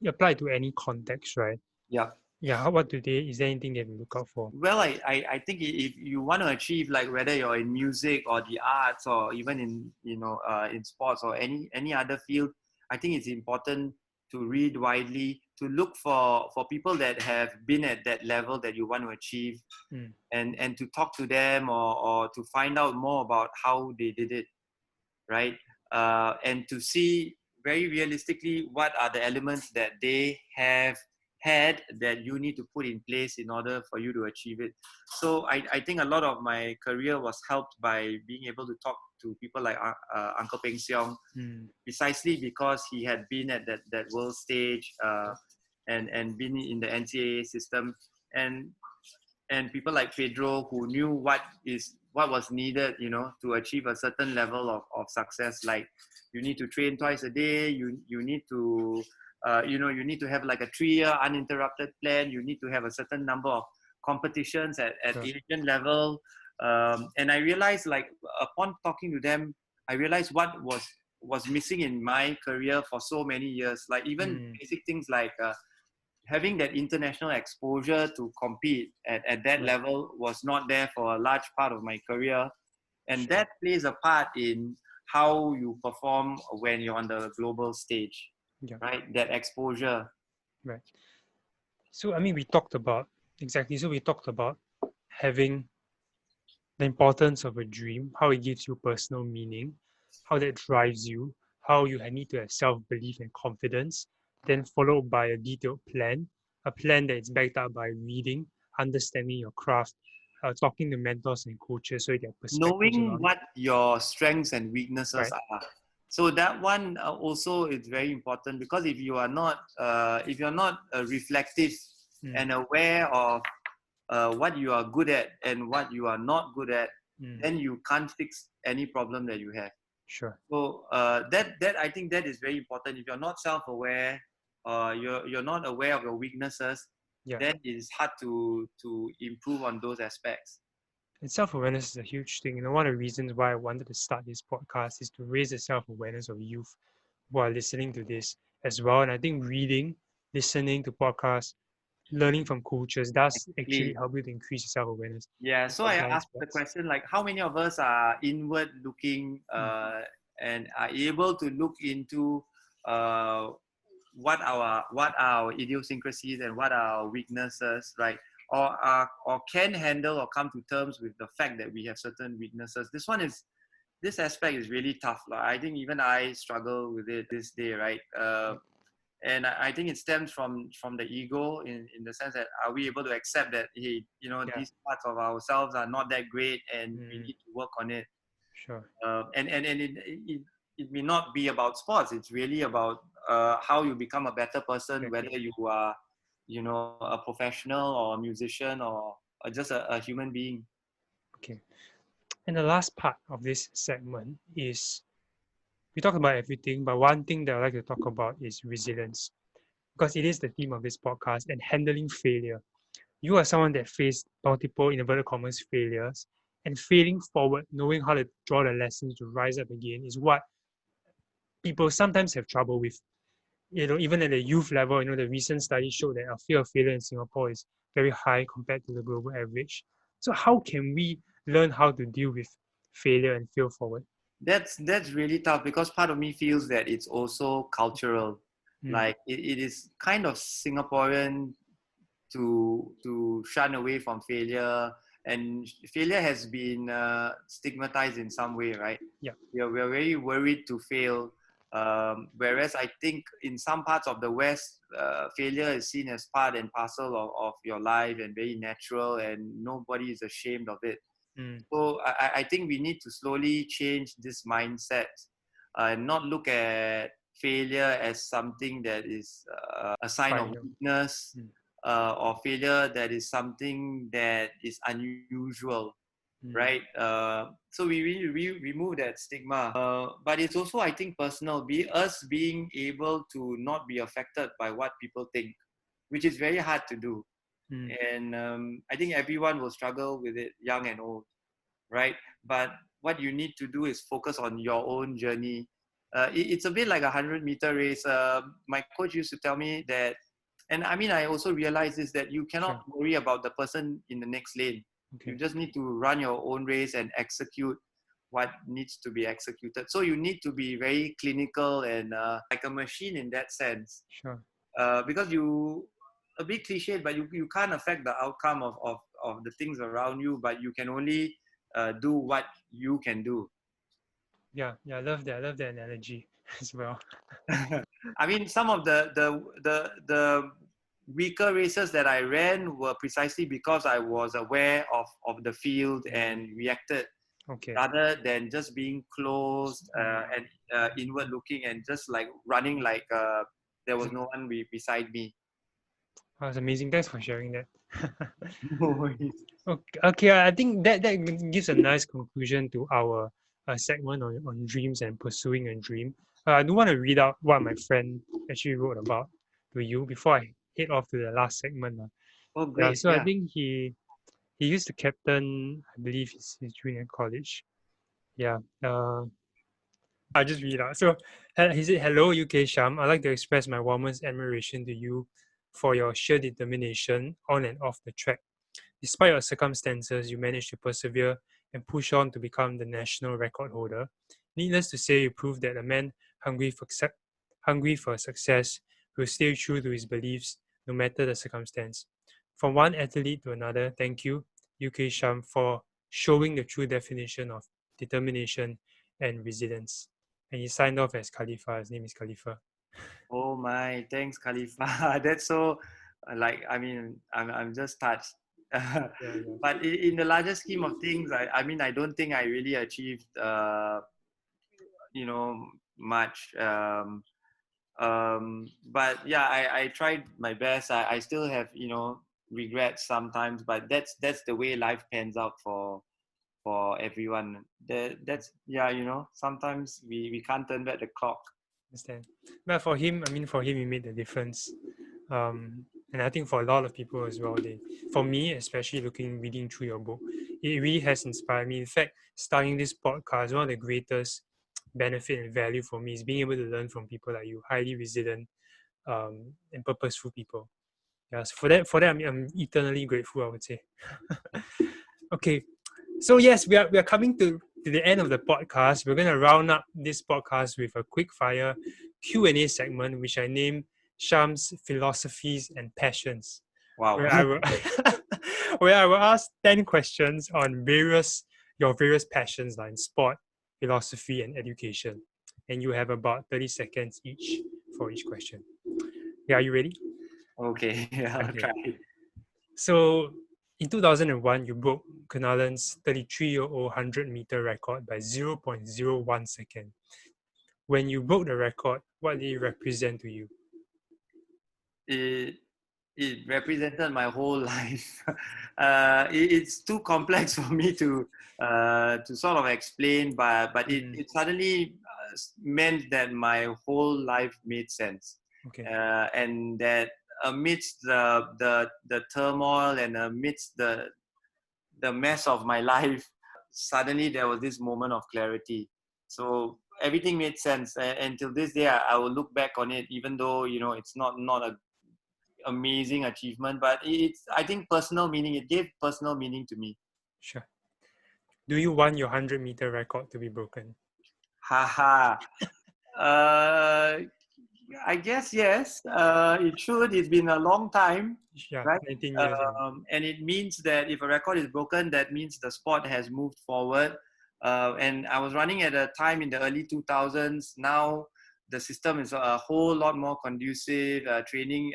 apply to any context, right? Yeah. Yeah, is there anything that we look out for? Well, I think if you want to achieve, like whether you're in music or the arts or even in in sports or any other field, I think it's important to read widely, to look for people that have been at that level that you want to achieve, Mm. and to talk to them, or to find out more about how they did it, right? And to see very realistically what are the elements that they have had that you need to put in place in order for you to achieve it. So I think a lot of my career was helped by being able to talk to people like Uncle Peng Siong, Mm. precisely because he had been at that world stage, and been in the NCAA system, and people like Pedro, who knew what was needed, to achieve a certain level of success. Like, you need to train twice a day. You need to you need to have like a 3-year uninterrupted plan. You need to have a certain number of competitions at Sure. Asian level. And I realized, like, upon talking to them, I realized what was missing in my career for so many years. Like, even Mm. basic things like having that international exposure to compete at that Right. level was not there for a large part of my career. And Sure. that plays a part in how you perform when you're on the global stage, Yeah. right? That exposure. Right. So I mean, we talked about having the importance of a dream, how it gives you personal meaning, how that drives you, how you need to have self-belief and confidence, then followed by a detailed plan, a plan that is backed up by reading, understanding your craft, talking to mentors and coaches so you get perspectives Knowing around it. what your strengths and weaknesses Right. are. So that one also is very important, because if you are not reflective Mm. and aware of what you are good at and what you are not good at, Mm. then you can't fix any problem that you have. Sure. So that I think that is very important. If you're not self-aware, you're not aware of your weaknesses, Yeah. then it is hard to improve on those aspects. And self-awareness is a huge thing. One of the reasons why I wanted to start this podcast is to raise the self-awareness of youth who are listening to this as well. And I think reading, listening to podcasts, learning from coaches does actually Exactly. help you to increase your self-awareness Yeah. in So I compliance asked the sports. question, like, how many of us are inward looking, Mm. and are able to look into uh, what are our idiosyncrasies and what are our weaknesses, right? Or can handle or come to terms with the fact that we have certain weaknesses. This aspect is really tough. Like, I think even I struggle with it this day, right? And I think it stems from the ego, in the sense that, are we able to accept that, hey, Yeah. these parts of ourselves are not that great and we Mm. need to work on it. Sure. And it may not be about sports. It's really about how you become a better person, whether Exactly. you are a professional or a musician, or just a human being. Okay. And the last part of this segment is we talked about everything, but one thing that I'd like to talk about is resilience because it is the theme of this podcast and handling failure. You are someone that faced multiple inverted commas failures and failing forward, knowing how to draw the lessons to rise up again is what people sometimes have trouble with. Even at the youth level, the recent study showed that our fear of failure in Singapore is very high compared to the global average. So how can we learn how to deal with failure and fail forward? That's really tough, because part of me feels that it's also cultural. Mm. Like, it is kind of Singaporean to shun away from failure, and failure has been stigmatized in some way, right? Yeah. We're very worried to fail, whereas I think in some parts of the West, failure is seen as part and parcel of your life, and very natural, and nobody is ashamed of it. Mm. So I think we need to slowly change this mindset, and not look at failure as something that is a sign of Final. weakness, Mm. or failure that is something that is unusual. right? So we remove that stigma. But it's also, I think, personal. Us being able to not be affected by what people think, which is very hard to do. And I think everyone will struggle with it, young and old, right? But what you need to do is focus on your own journey. It's a bit like 100-meter race. My coach used to tell me that, and I mean, I also realized this, that you cannot worry about the person in the next lane. You just need to run your own race and execute what needs to be executed. So you need to be very clinical and like a machine in that sense. Sure. Because you, a bit cliched, but you can't affect the outcome of the things around you, but you can only do what you can do. Yeah, I love that. I love that analogy as well. I mean, some of the weaker races that I ran were precisely because I was aware of the field and reacted, rather than just being closed and inward looking and just like running like there was no one beside me. That's amazing. Thanks for sharing that. No worries. Okay, I think that gives a nice conclusion to our segment on dreams and pursuing a dream. I do want to read out what my friend actually wrote about to you before I head off to the last segment. Oh, Yeah, great. so I think he used to captain, I believe, his junior college. Yeah, I'll just read out. So he said, "Hello, U.K Shyam. I'd like to express my warmest admiration to you for your sheer determination on and off the track. Despite your circumstances, you managed to persevere and push on to become the national record holder. Needless to say, you proved that a man hungry for success will stay true to his beliefs no matter the circumstance. From one athlete to another, thank you, UK Sham, for showing the true definition of determination and resilience." And he signed off as Khalifa. His name is Khalifa. Oh my, thanks, Khalifa. That's so, like, I mean, I'm just touched. Yeah. But in the larger scheme of things, I mean, I don't think I really achieved, you know, much. But yeah, I tried my best. I still have, regrets sometimes, but that's the way life pans out for everyone. That's, yeah, sometimes we can't turn back the clock. Understand. But for him, I mean, for him, he made the difference. And I think for a lot of people as well, for me, especially reading through your book, it really has inspired me. In fact, starting this podcast, one of the greatest benefit and value for me is being able to learn from people like you, highly resilient and purposeful people. Yes, for that, I'm eternally grateful, I would say. Okay, so yes, we are coming to the end of the podcast. We're going to round up this podcast with a quick fire Q&A segment, which I name Sham's Philosophies and Passions, Wow. where I will where I will ask 10 questions on your various passions like sport, philosophy, and education. And you have about 30 seconds each for each question. Yeah, are you ready? Okay, I'll Okay. try. So in 2001, you broke Kunalan's 33-year-old 100-meter record by 0.01 second. When you broke the record, what did it represent to you? It represented my whole life. It's too complex for me to sort of explain, but it suddenly meant that my whole life made sense. Okay. And that amidst the turmoil and amidst the mess of my life, suddenly there was this moment of clarity. So everything made sense. And till this day, I will look back on it, even though it's not a amazing achievement, but it's, I think, personal meaning. It gave personal meaning to me. Sure. Do you want your 100-meter record to be broken? Haha. I guess yes. It should. It's been a long time, Yeah, right? 19 years. And it means that if a record is broken, that means the sport has moved forward. And I was running at a time in the early 2000s. Now the system is a whole lot more conducive. Training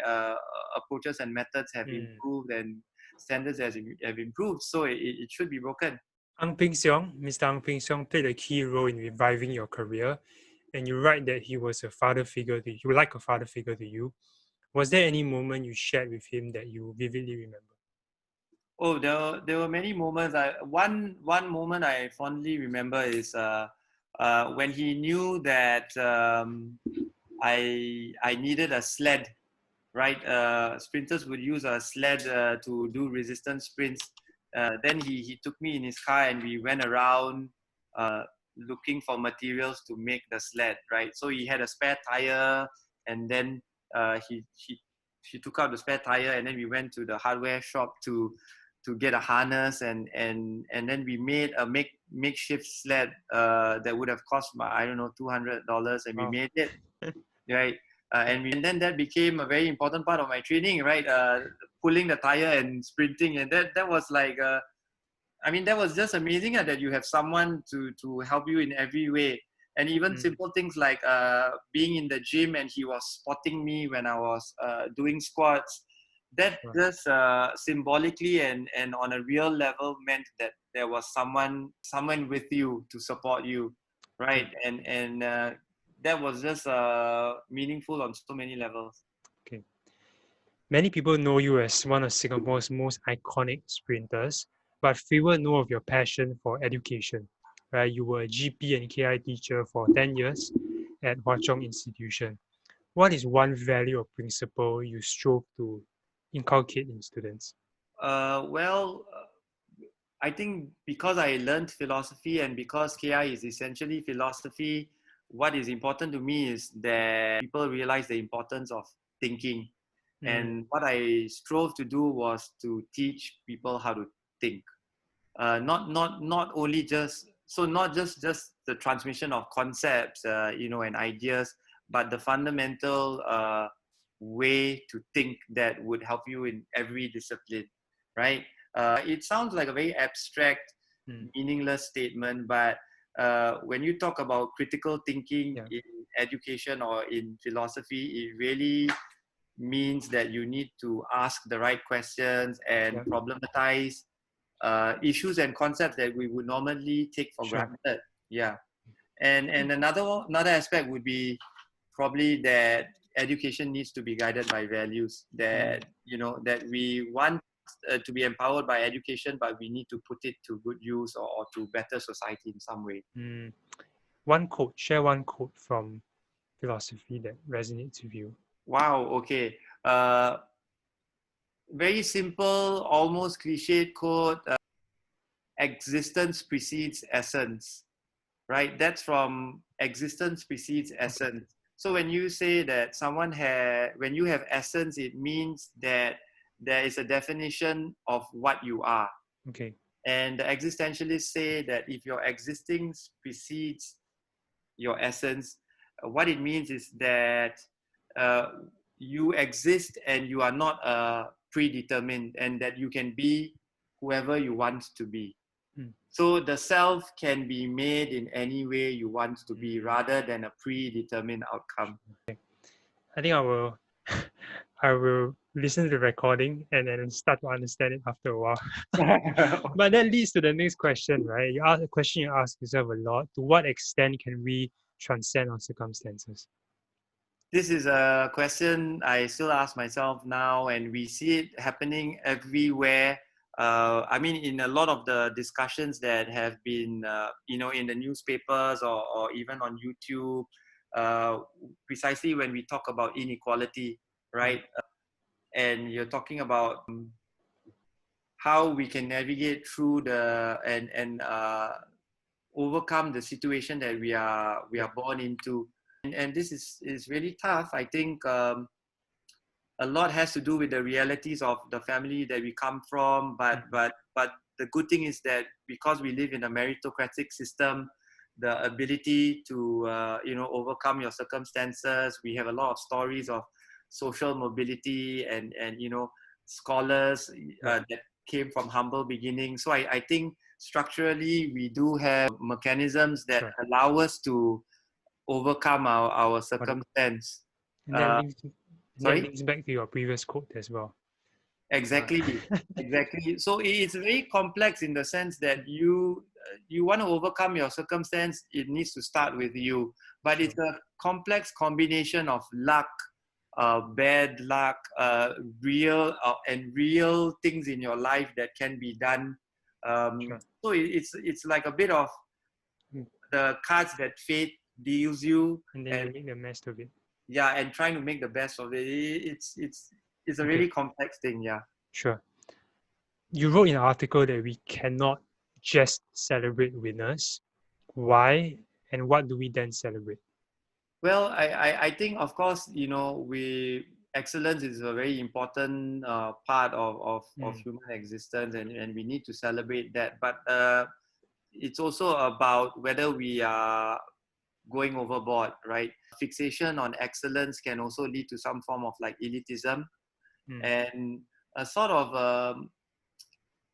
approaches and methods have improved, and standards have improved. So it should be broken. Ang Peng Siong, Mr. Ang Peng Siong played a key role in reviving your career, and you write that he was a father figure to you, like a father figure to you. Was there any moment you shared with him that you vividly remember? Oh, there were many moments. One moment I fondly remember is when he knew that I needed a sled, right? Sprinters would use a sled to do resistance sprints. Then he took me in his car and we went around looking for materials to make the sled, right? So he had a spare tire, and then he took out the spare tire, and then we went to the hardware shop to get a harness, and then we made a makeshift sled that would have cost I don't know $200, and we Wow. made it, right? And then that became a very important part of my training, right? Pulling the tire and sprinting, and that was like, I mean, that was just amazing that you have someone to help you in every way. And even simple things like being in the gym and he was spotting me when I was doing squats. That Right. just symbolically and on a real level meant that there was someone with you to support you, right? And that was just meaningful on so many levels. Okay. Many people know you as one of Singapore's most iconic sprinters, but fewer know of your passion for education. Right? You were a GP and KI teacher for 10 years at Hwa Chong Institution. What is one value or principle you strove to inculcate in students? I think because I learned philosophy and because KI is essentially philosophy, what is important to me is that people realize the importance of thinking. And what I strove to do was to teach people how to think. Not only just so not just the transmission of concepts, and ideas, but the fundamental way to think that would help you in every discipline, right? It sounds like a very abstract, meaningless statement, but when you talk about critical thinking Yeah. in education or in philosophy, it really means that you need to ask the right questions and Yeah. problematize issues and concepts that we would normally take for Sure. granted. Yeah, and another aspect would be probably that education needs to be guided by values. That that we want to be empowered by education, but we need to put it to good use or to better society in some way. One quote, share one quote from philosophy that resonates with you. Wow. Okay. Uh, Very simple, almost cliched quote. Existence precedes essence, right? That's from existence precedes essence. So when you say that when you have essence, it means that there is a definition of what you are. Okay. And the existentialists say that if your existing precedes your essence, what it means is that uh, you exist and you are not predetermined, and that you can be whoever you want to be. So the self can be made in any way you want to be rather than a predetermined outcome. I think I will I will listen to the recording and then start to understand it after a while. But that leads to the next question, right? You ask a question you ask yourself a lot. To what extent can we transcend our circumstances? This is a question I still ask myself now, and we see it happening everywhere. I mean, in a lot of the discussions that have been, in the newspapers or even on YouTube, precisely when we talk about inequality, right? And you're talking about how we can navigate through and overcome the situation that we are born into, and this is really tough. I think a lot has to do with the realities of the family that we come from, but the good thing is that because we live in a meritocratic system, the ability to overcome your circumstances. We have a lot of stories of social mobility and scholars that came from humble beginnings. So I think structurally we do have mechanisms that allow us to overcome our circumstance. And that Uh, links that Sorry? links back to your previous quote as well. Exactly, exactly. So it's very complex in the sense that you want to overcome your circumstance. It needs to start with you, but it's a complex combination of luck, bad luck, real things in your life that can be done. Sure. So it's like a bit of Mm. the cards that fate deals you, And then you and make the best of it. yeah, and trying to make the best of it. It's a Okay, really complex thing. Yeah. sure. You wrote in an article that we cannot just celebrate winners. Why and what do we then celebrate? Well, I think, of course, excellence is a very important part of Mm, human existence, and we need to celebrate that. But it's also about whether we are going overboard, right? Fixation on excellence can also lead to some form of like elitism, mm, and a sort of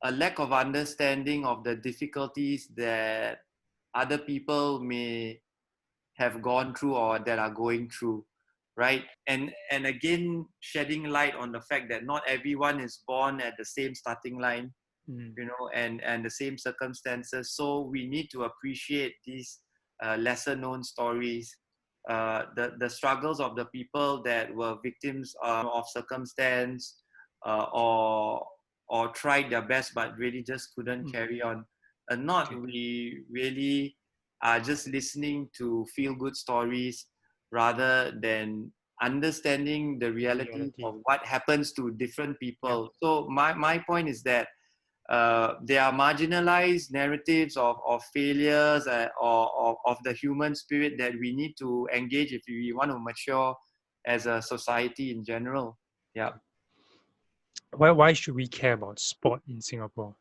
a lack of understanding of the difficulties that other people may have gone through or that are going through, right? And again, shedding light on the fact that not everyone is born at the same starting line, mm, and the same circumstances. So we need to appreciate these lesser known stories, the struggles of the people that were victims of circumstance, or tried their best but really just couldn't mm. carry on. And not Okay, we really are just listening to feel good stories rather than understanding the reality reality. of what happens to different Yeah, people. So my point is that there are marginalized narratives of failures, or of the human spirit that we need to engage if we want to mature as a society in general. Yeah. okay. Why should we care about sport in Singapore?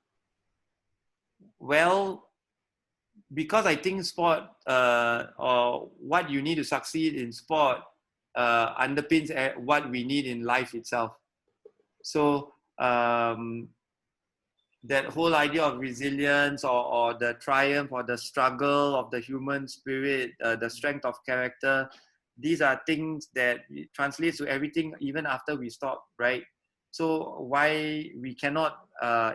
Well, because I think sport, or what you need to succeed in sport, underpins what we need in life itself. So that whole idea of resilience, or the triumph or the struggle of the human spirit, the strength of character, these are things that translates to everything even after we stop, right? So why we cannot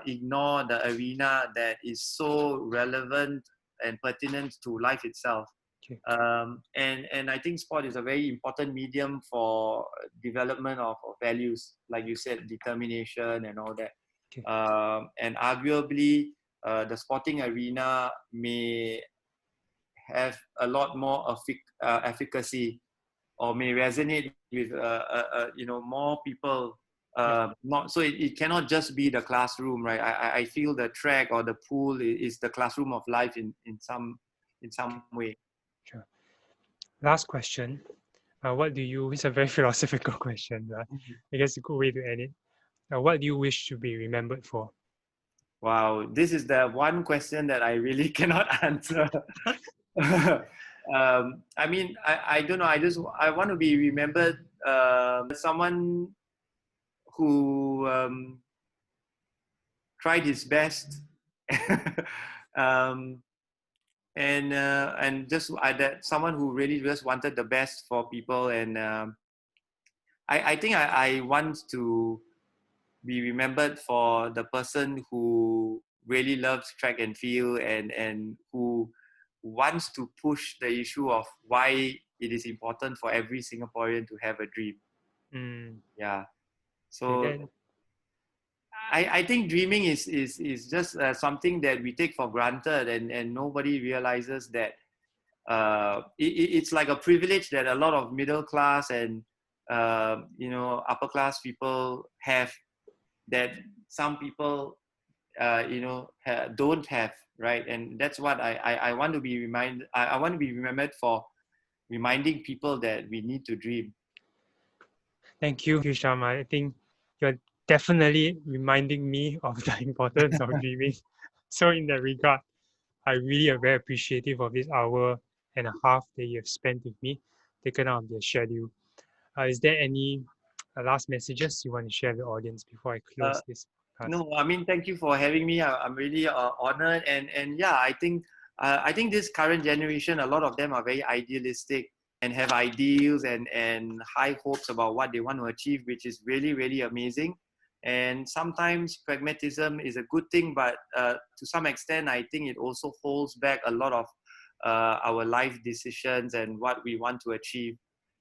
ignore the arena that is so relevant and pertinent to life itself. Okay, And I think sport is a very important medium for development of values, like you said, determination and all that. okay, And arguably, the sporting arena may have a lot more efficacy, or may resonate with more people. yeah, Not so it cannot just be the classroom, right? I feel the track or the pool is the classroom of life in some way. sure. Last question. What do you, it's a very philosophical question, but I guess a good way to end it. What do you wish to be remembered for? Wow, this is the one question that I really cannot answer. I mean, I don't know. I want to be remembered someone who tried his best, um, and just that someone who really just wanted the best for people. And I think I want to be remembered for the person who really loves track and field, and who wants to push the issue of why it is important for every Singaporean to have a dream. Mm, Yeah. okay, So then, I think dreaming is just something that we take for granted, and nobody realizes that it's like a privilege that a lot of middle class and upper class people have, that some people don't have, right? And that's what I want to be reminded. I want to be remembered for reminding people that we need to dream. thank you, Sham. I think you're definitely reminding me of the importance of dreaming. So in that regard, I really am very appreciative of this hour and a half that you have spent with me, taken out of your schedule. Is there any last messages you want to share with the audience before I Uh, close this podcast? no, I mean, thank you for having me. I'm really honored, and yeah, I think this current generation, a lot of them are very idealistic and have ideals and high hopes about what they want to achieve, which is really really amazing. And sometimes pragmatism is a good thing, but to some extent, I think it also holds back a lot of our life decisions and what we want to achieve.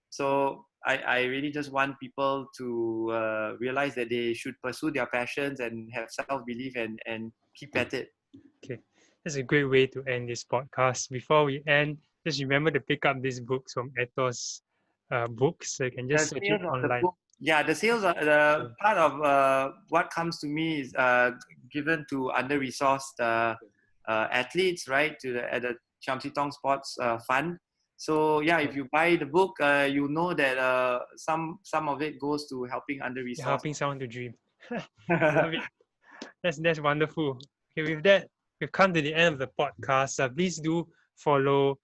So I really just want people to realize that they should pursue their passions and have self-belief and keep at it. Okay, that's a great way to end this podcast. Before we end, just remember to pick up these books from Ethos Books. So you can The just search it sales of the online. book, yeah, the sales are the part of what comes to me is given to under-resourced athletes, right? At the Cham Si Tong Sports Fund. So yeah, if you buy the book, you know that some of it goes to helping You're under-resourced. helping someone to dream. I love it. That's wonderful. Okay, with that, we've come to the end of the podcast. Please do follow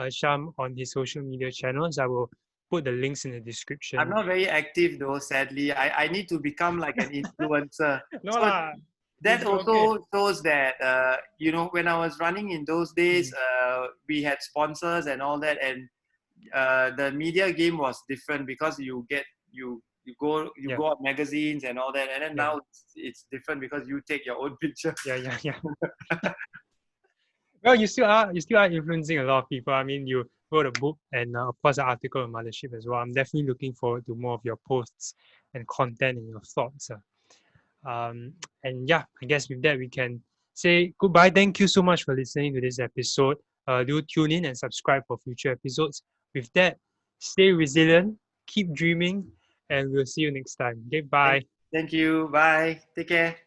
Sham on his social media channels. I will put the links in the description. I'm not very active though, sadly. I need to become like an influencer. No So lah. that You're also okay. shows that when I was running in those days, we had sponsors and all that, and the media game was different because you go Yeah. on magazines and all that, and then Yeah. now it's different because you take your own picture. Yeah. Well, you still are influencing a lot of people. I mean, you wrote a book and of course an article on mothership as well. I'm definitely looking forward to more of your posts and content and your thoughts. And yeah, I guess with that we can say goodbye. Thank you so much for listening to this episode. Do tune in and subscribe for future episodes. With that, stay resilient, keep dreaming, and we'll see you next time. Okay, bye. Thank you. Bye. Take care.